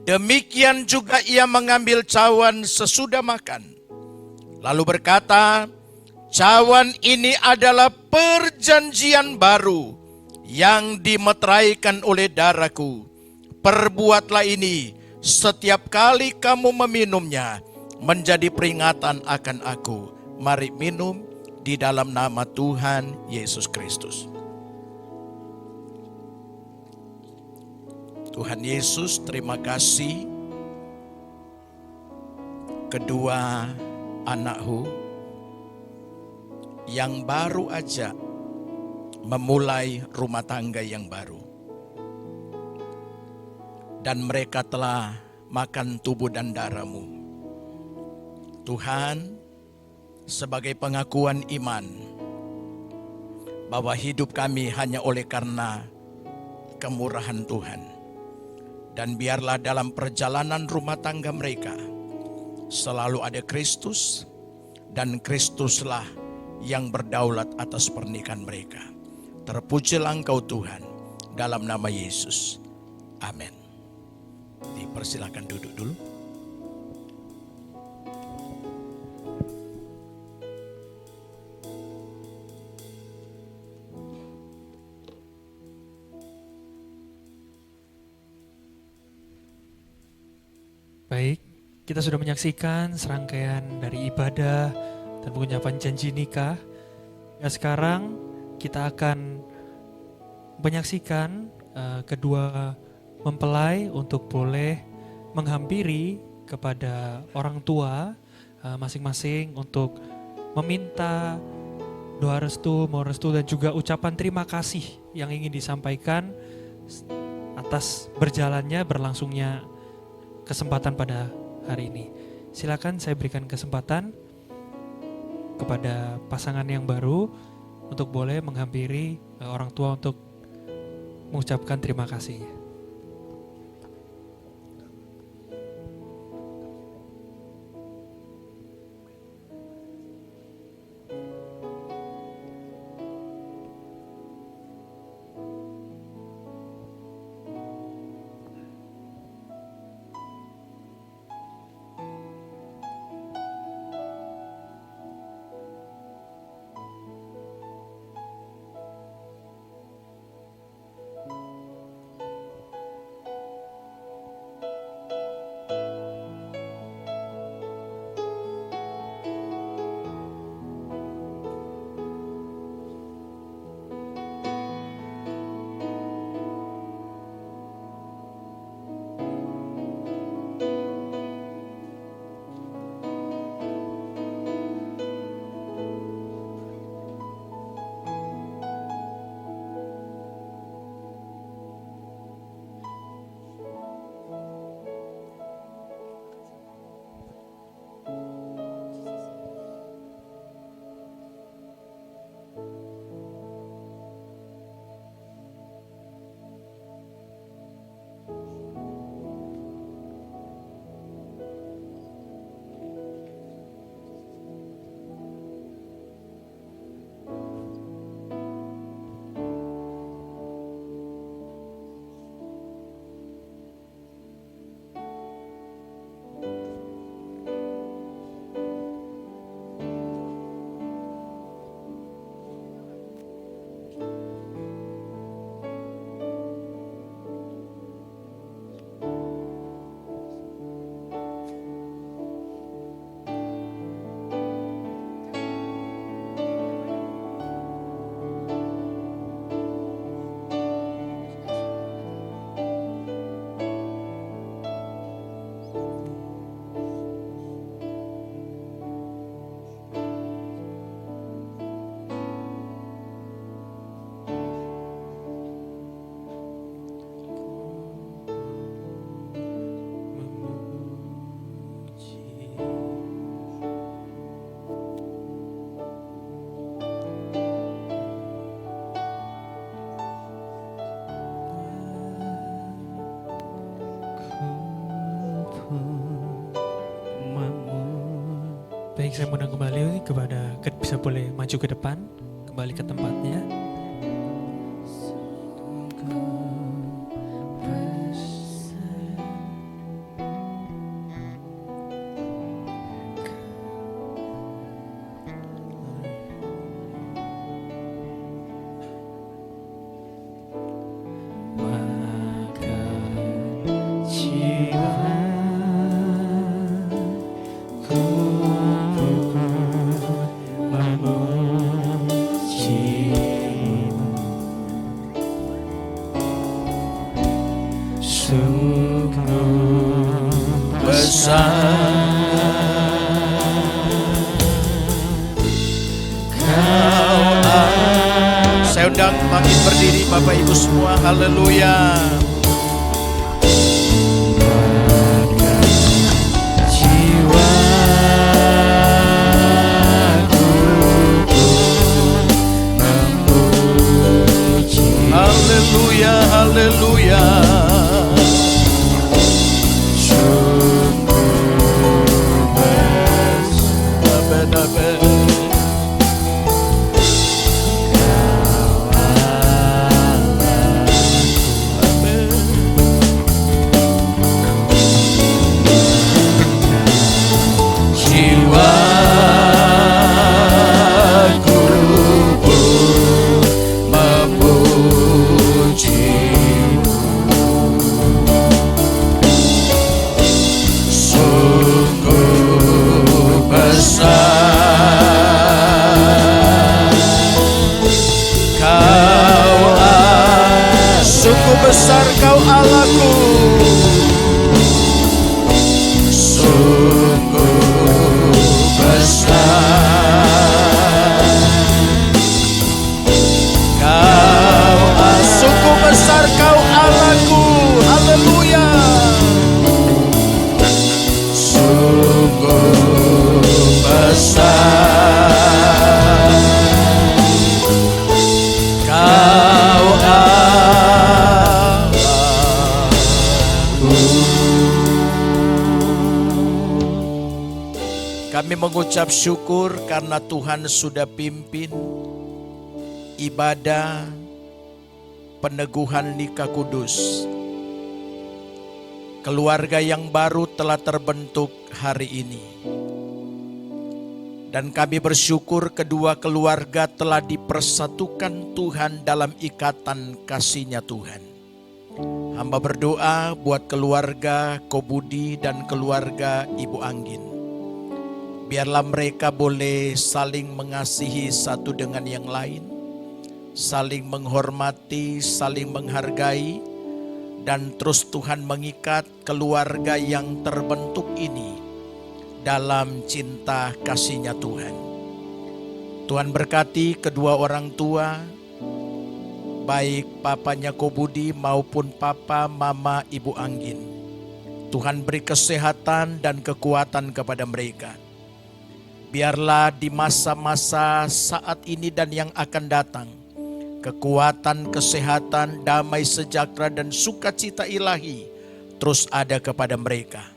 Demikian juga ia mengambil cawan sesudah makan. Lalu berkata, "Cawan ini adalah perjanjian baru yang dimeteraikan oleh darahku. Perbuatlah ini setiap kali kamu meminumnya menjadi peringatan akan aku." Mari minum di dalam nama Tuhan Yesus Kristus. Tuhan Yesus, terima kasih. Kedua anakku yang baru aja memulai rumah tangga yang baru, dan mereka telah makan tubuh dan darah-Mu. Tuhan, sebagai pengakuan iman bahwa hidup kami hanya oleh karena kemurahan Tuhan, dan biarlah dalam perjalanan rumah tangga mereka selalu ada Kristus, dan Kristuslah yang berdaulat atas pernikahan mereka. Terpujilah Engkau Tuhan, dalam nama Yesus. Amin. Dipersilakan duduk dulu. Baik, kita sudah menyaksikan serangkaian dari ibadah dan pengucapan janji nikah. Ya, sekarang kita akan menyaksikan kedua mempelai untuk boleh menghampiri kepada orang tua masing-masing untuk meminta doa restu, mohon restu, dan juga ucapan terima kasih yang ingin disampaikan atas berjalannya, berlangsungnya kesempatan pada hari ini. Silakan saya berikan kesempatan kepada pasangan yang baru untuk boleh menghampiri orang tua untuk mengucapkan terima kasih. Saya undang kembali bisa boleh maju ke depan, kembali ke tempatnya. Maka jiwaku memujimu, sungguh besar Kau Allah. Saya undang makin berdiri Bapak Ibu semua. Haleluya. Haleluya, haleluya. Amen, amen. Jiwaku pun memujimu, sungguh besar Kau Allah, sungguh besar Kau Allahku, sungguh besar Kau Allah, sungguh besar Kau Allahku. Haleluya. Sungguh besar Kau Allahku. Kami mengucap syukur karena Tuhan sudah pimpin ibadah peneguhan nikah kudus. Keluarga yang baru telah terbentuk hari ini. Dan kami bersyukur kedua keluarga telah dipersatukan Tuhan dalam ikatan kasih-Nya Tuhan. Hamba berdoa buat keluarga Kobudi dan keluarga Ibu Anggin. Biarlah mereka boleh saling mengasihi satu dengan yang lain, saling menghormati, saling menghargai, dan terus Tuhan mengikat keluarga yang terbentuk ini dalam cinta kasih-Nya Tuhan. Tuhan berkati kedua orang tua, baik papanya Kobudi maupun papa mama Ibu Anggin. Tuhan beri kesehatan dan kekuatan kepada mereka. Biarlah di masa-masa saat ini dan yang akan datang, kekuatan, kesehatan, damai sejahtera dan sukacita ilahi terus ada kepada mereka.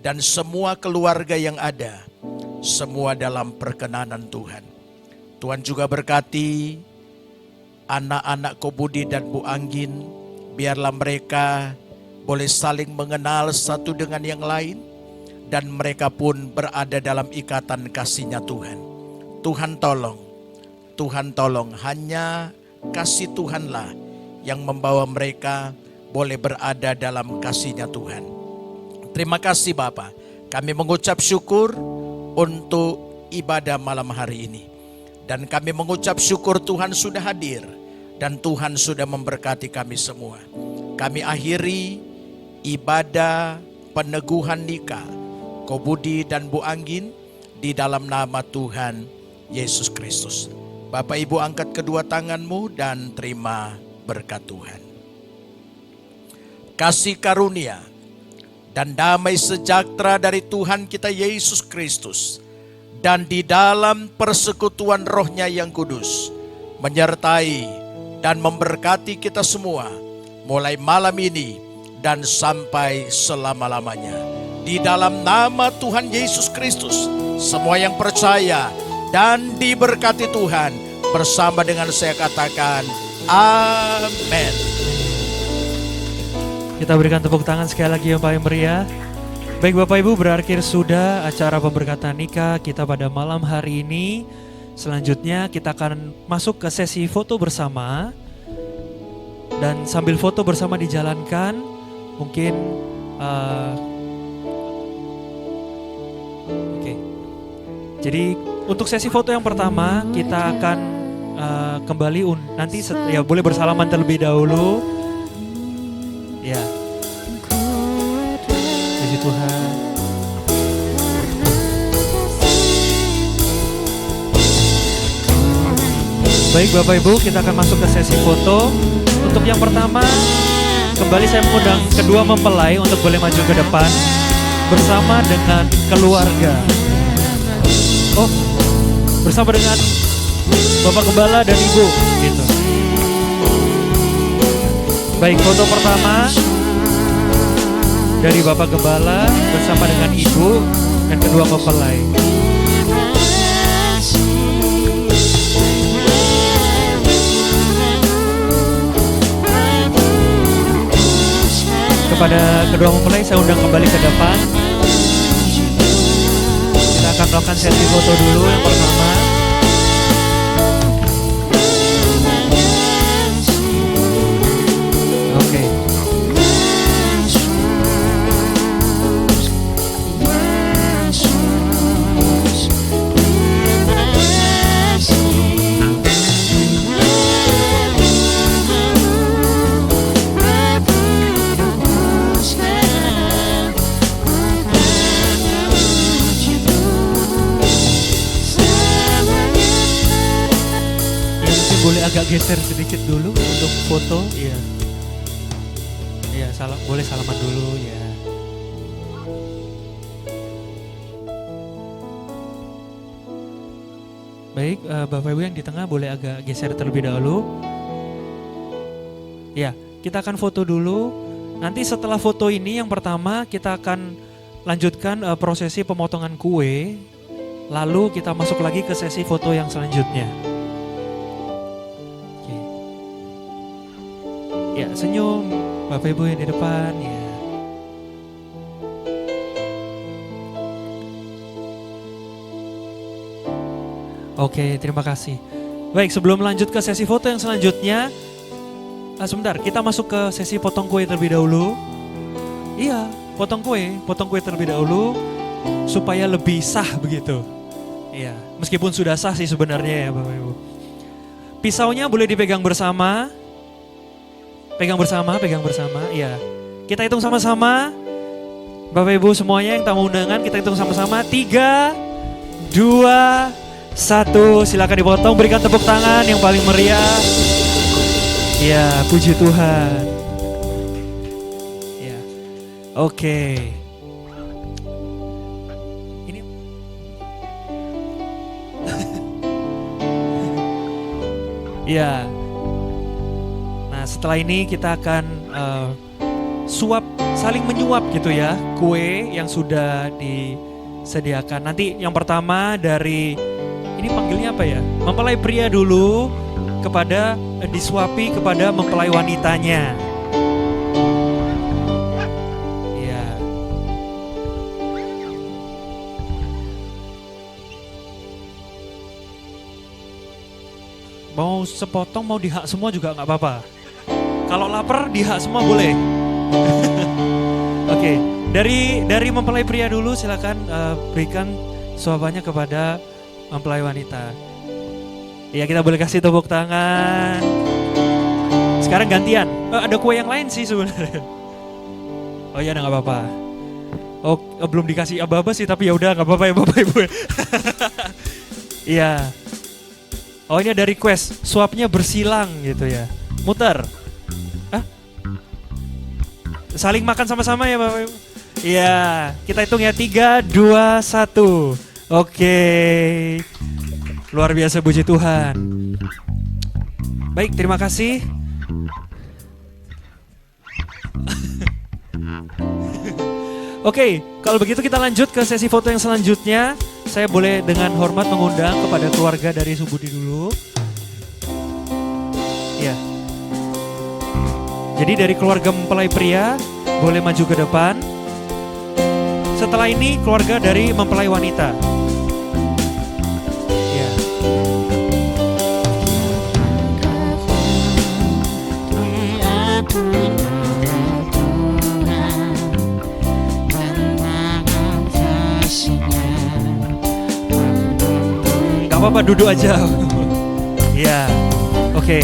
Dan semua keluarga yang ada, semua dalam perkenanan Tuhan. Tuhan juga berkati anak-anak Kobudi dan Bu Anggin, biarlah mereka boleh saling mengenal satu dengan yang lain, dan mereka pun berada dalam ikatan kasih-Nya Tuhan. Tuhan tolong, hanya kasih Tuhanlah yang membawa mereka boleh berada dalam kasih-Nya Tuhan. Terima kasih Bapa, kami mengucap syukur untuk ibadah malam hari ini. Dan kami mengucap syukur Tuhan sudah hadir dan Tuhan sudah memberkati kami semua. Kami akhiri ibadah peneguhan nikah Kobudi dan Bu Anggin di dalam nama Tuhan Yesus Kristus. Bapak Ibu angkat kedua tanganmu dan terima berkat Tuhan. Kasih karunia dan damai sejahtera dari Tuhan kita Yesus Kristus dan di dalam persekutuan Roh-Nya yang kudus menyertai dan memberkati kita semua mulai malam ini dan sampai selama-lamanya. Di dalam nama Tuhan Yesus Kristus, semua yang percaya dan diberkati Tuhan, bersama dengan saya katakan, amin. Kita berikan tepuk tangan sekali lagi yang paling meriah. Baik Bapak Ibu, berakhir sudah acara pemberkatan nikah kita pada malam hari ini. Selanjutnya kita akan masuk ke sesi foto bersama. Dan sambil foto bersama dijalankan, mungkin oke. Jadi untuk sesi foto yang pertama kita akan kembali nanti ya boleh bersalaman terlebih dahulu. Ya. Puji Tuhan. Baik Bapak Ibu, kita akan masuk ke sesi foto. Untuk yang pertama, kembali saya mengundang kedua mempelai untuk boleh maju ke depan bersama dengan keluarga. Oh, bersama dengan Bapak Gembala dan Ibu, gitu. Baik, foto pertama dari Bapak Gembala bersama dengan Ibu dan kedua mempelai. Kepada kedua mempelai saya undang kembali ke depan. Kita akan melakukan sesi foto dulu yang pertama. Oke. Boleh agak geser sedikit dulu untuk foto, iya. Iya, boleh salaman dulu ya. Baik, Bapak Ibu yang di tengah boleh agak geser terlebih dahulu. Ya, kita akan foto dulu. Nanti setelah foto ini yang pertama kita akan lanjutkan prosesi pemotongan kue. Lalu kita masuk lagi ke sesi foto yang selanjutnya. Ya, senyum Bapak Ibu yang di depan ya. Oke, terima kasih. Baik, sebelum lanjut ke sesi foto yang selanjutnya, sebentar, kita masuk ke sesi potong kue terlebih dahulu. Iya, potong kue terlebih dahulu supaya lebih sah begitu. Iya, meskipun sudah sah sih sebenarnya ya Bapak Ibu. Pisaunya boleh dipegang bersama. Pegang bersama, iya. Kita hitung sama-sama. Bapak Ibu semuanya yang tamu undangan, kita hitung sama-sama. 3, 2, 1. Silakan dipotong, berikan tepuk tangan yang paling meriah. Ya, puji Tuhan. Ya. Oke. Ini ya. Nah, setelah ini kita akan saling menyuap gitu ya, kue yang sudah disediakan. Nanti yang pertama dari, ini panggilnya apa ya? Mempelai pria dulu disuapi kepada mempelai wanitanya. Ya. Mau sepotong, mau dihak semua juga nggak apa-apa. Kalau lapar dihak semua boleh. Oke, dari mempelai pria dulu silakan berikan suapannya kepada mempelai wanita. Ya, kita boleh kasih tepuk tangan. Sekarang gantian. Ada kue yang lain sih sebenarnya. Oh iya, nggak apa-apa. Oh, belum dikasih apa-apa sih, tapi ya udah nggak apa-apa ya Bapak Ibu. Iya. Oh, ini ada request, suapnya bersilang gitu ya. Muter. Saling makan sama-sama ya Bapak Ibu. Iya, kita hitung ya 3, 2, 1. Oke. Luar biasa, puji Tuhan. Baik, terima kasih. Oke, kalau begitu kita lanjut ke sesi foto yang selanjutnya. Saya boleh dengan hormat mengundang kepada keluarga dari Subudi dulu. Ya. Jadi dari keluarga mempelai pria boleh maju ke depan. Setelah ini keluarga dari mempelai wanita. Ya. Gak apa-apa, duduk aja. Ya. Oke.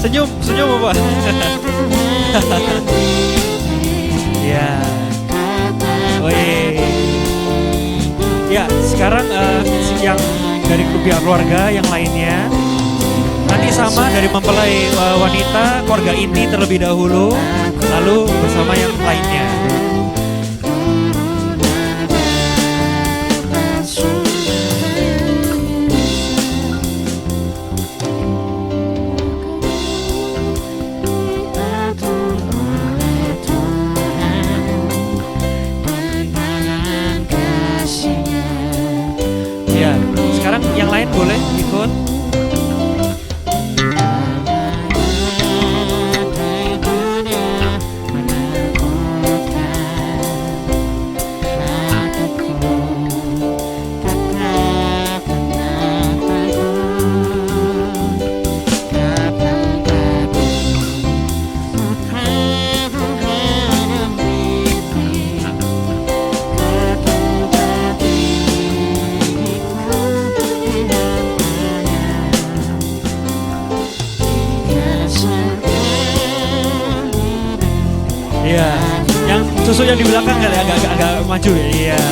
Senyum, senyum Bapak. Ya. Woi. Ya, sekarang yang dari pihak keluarga yang lainnya nanti sama dari mempelai wanita keluarga inti terlebih dahulu, lalu bersama yang lainnya. Ya, sekarang yang lain boleh ikut. Iya, yang susu yang di belakang kali agak maju ya. Iya.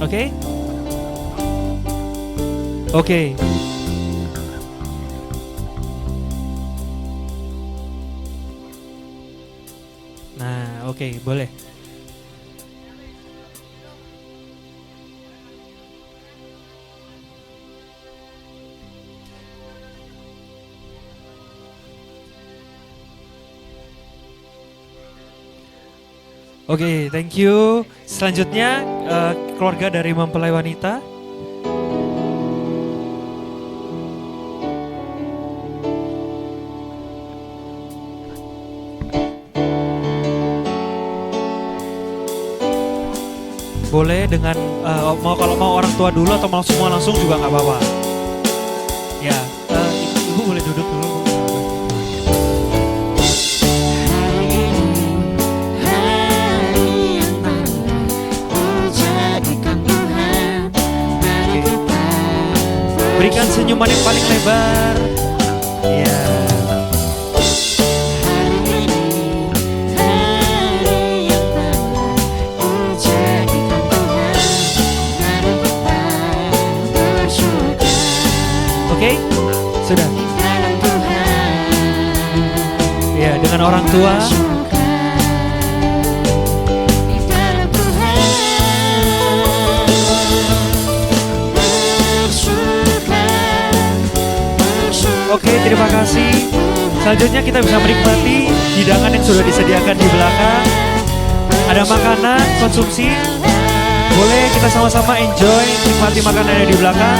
Oke. Oke. Nah, oke, boleh. Oke, thank you. Selanjutnya keluarga dari mempelai wanita. Boleh dengan kalau mau orang tua dulu atau mau semua langsung juga nggak apa-apa. Ya, ibu boleh duduk dulu. Berikan senyuman yang paling lebar. Ya. Oke, sudah. Ya, dengan orang tua. Oke, terima kasih. Selanjutnya kita bisa menikmati hidangan yang sudah disediakan di belakang. Ada makanan, konsumsi. Boleh kita sama-sama enjoy, nikmati makanan yang di belakang.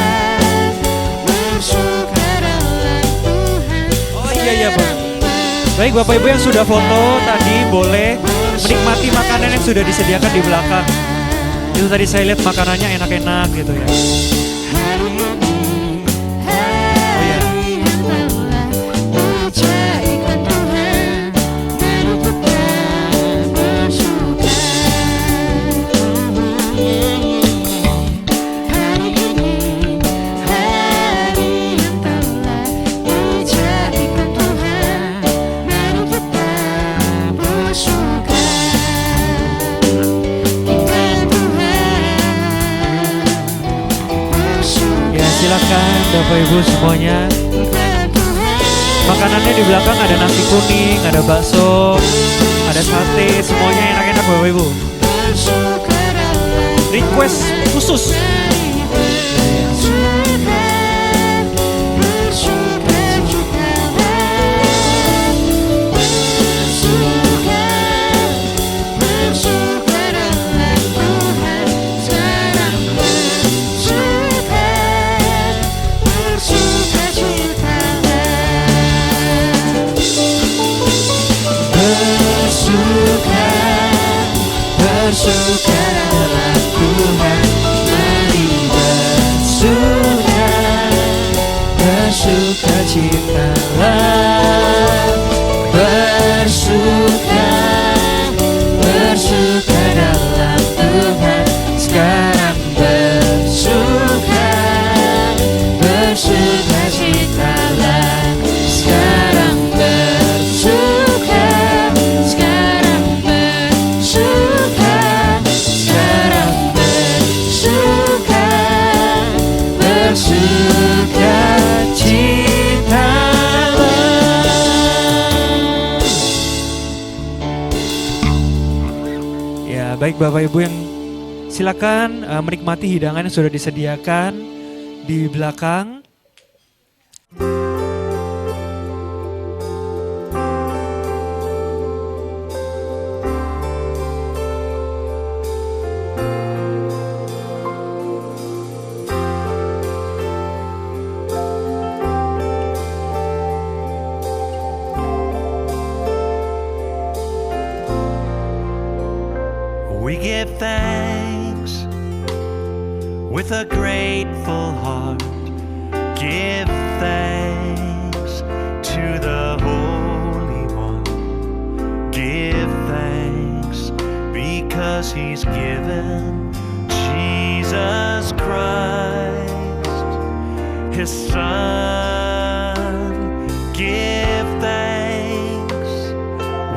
Oh iya Bang. Baik Bapak Ibu yang sudah foto tadi boleh menikmati makanan yang sudah disediakan di belakang. Itu tadi saya lihat makanannya enak-enak gitu ya. Silakan Bapak Ibu semuanya. Makanannya di belakang ada nasi kuning, ada bakso, ada sate, semuanya enak-enak Bapak Ibu. Request khusus. Bersukalah Tuhan, mari bersuka, bersukacitalah, bersuka, bersuka dalam Tuhan, sekarang bersuka, bersukacitalah, sekarang bersuka, sekarang bersuka, sekarang bersuka, bersukacitalah. Ya, baik Bapak Ibu yang silakan menikmati hidangan yang sudah disediakan di belakang. We give thanks with a grateful heart. Give thanks to the Holy One. Give thanks because He's given Jesus Christ, His Son. Give thanks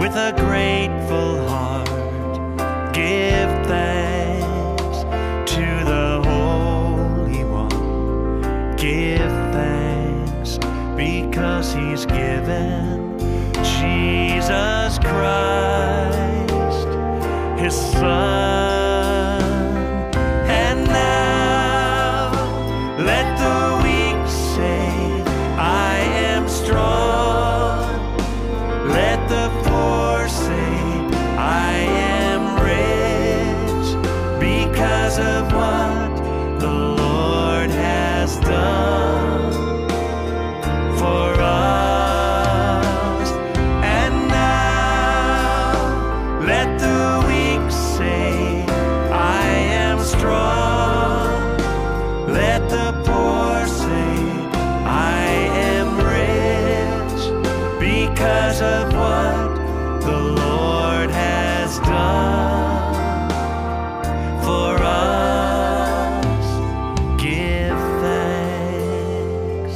with a grateful heart. Give thanks to the Holy One. Give thanks because He's given Jesus Christ, His Son. And now let the weak say, I am strong. Let the poor say, I am rich because of what the Lord has done for us. And now let the weak say, I am strong. Let the poor say, I am rich because of what the Lord has done for us. Give thanks.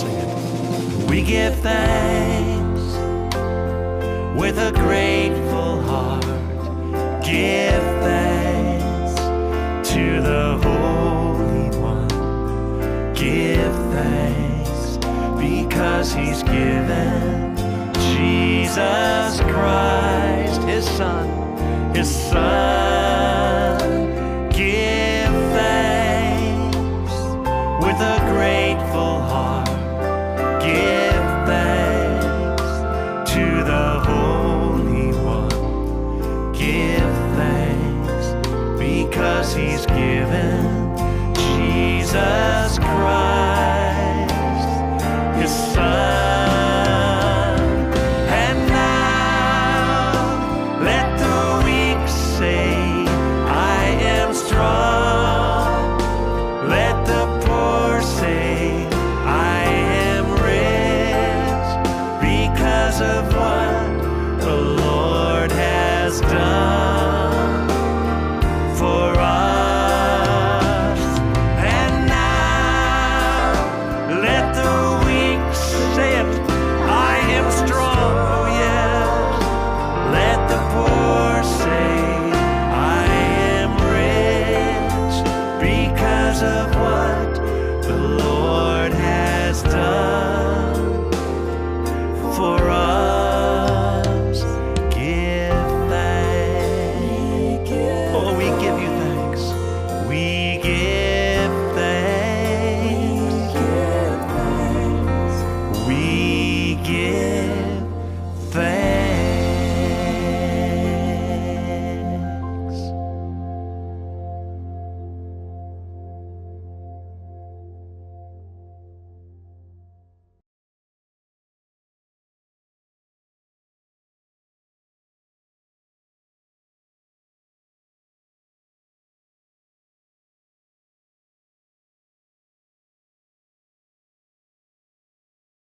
Sing it. We give thanks with a grateful heart. Give thanks to the Holy One. Give thanks because He's given Jesus Christ, His Son, His Son. Give thanks with a grateful heart. Give thanks to the Holy One. Give thanks because He's given Jesus Christ, His Son. And now let the weak say, the Lord has done for us. Give thanks. Oh, we give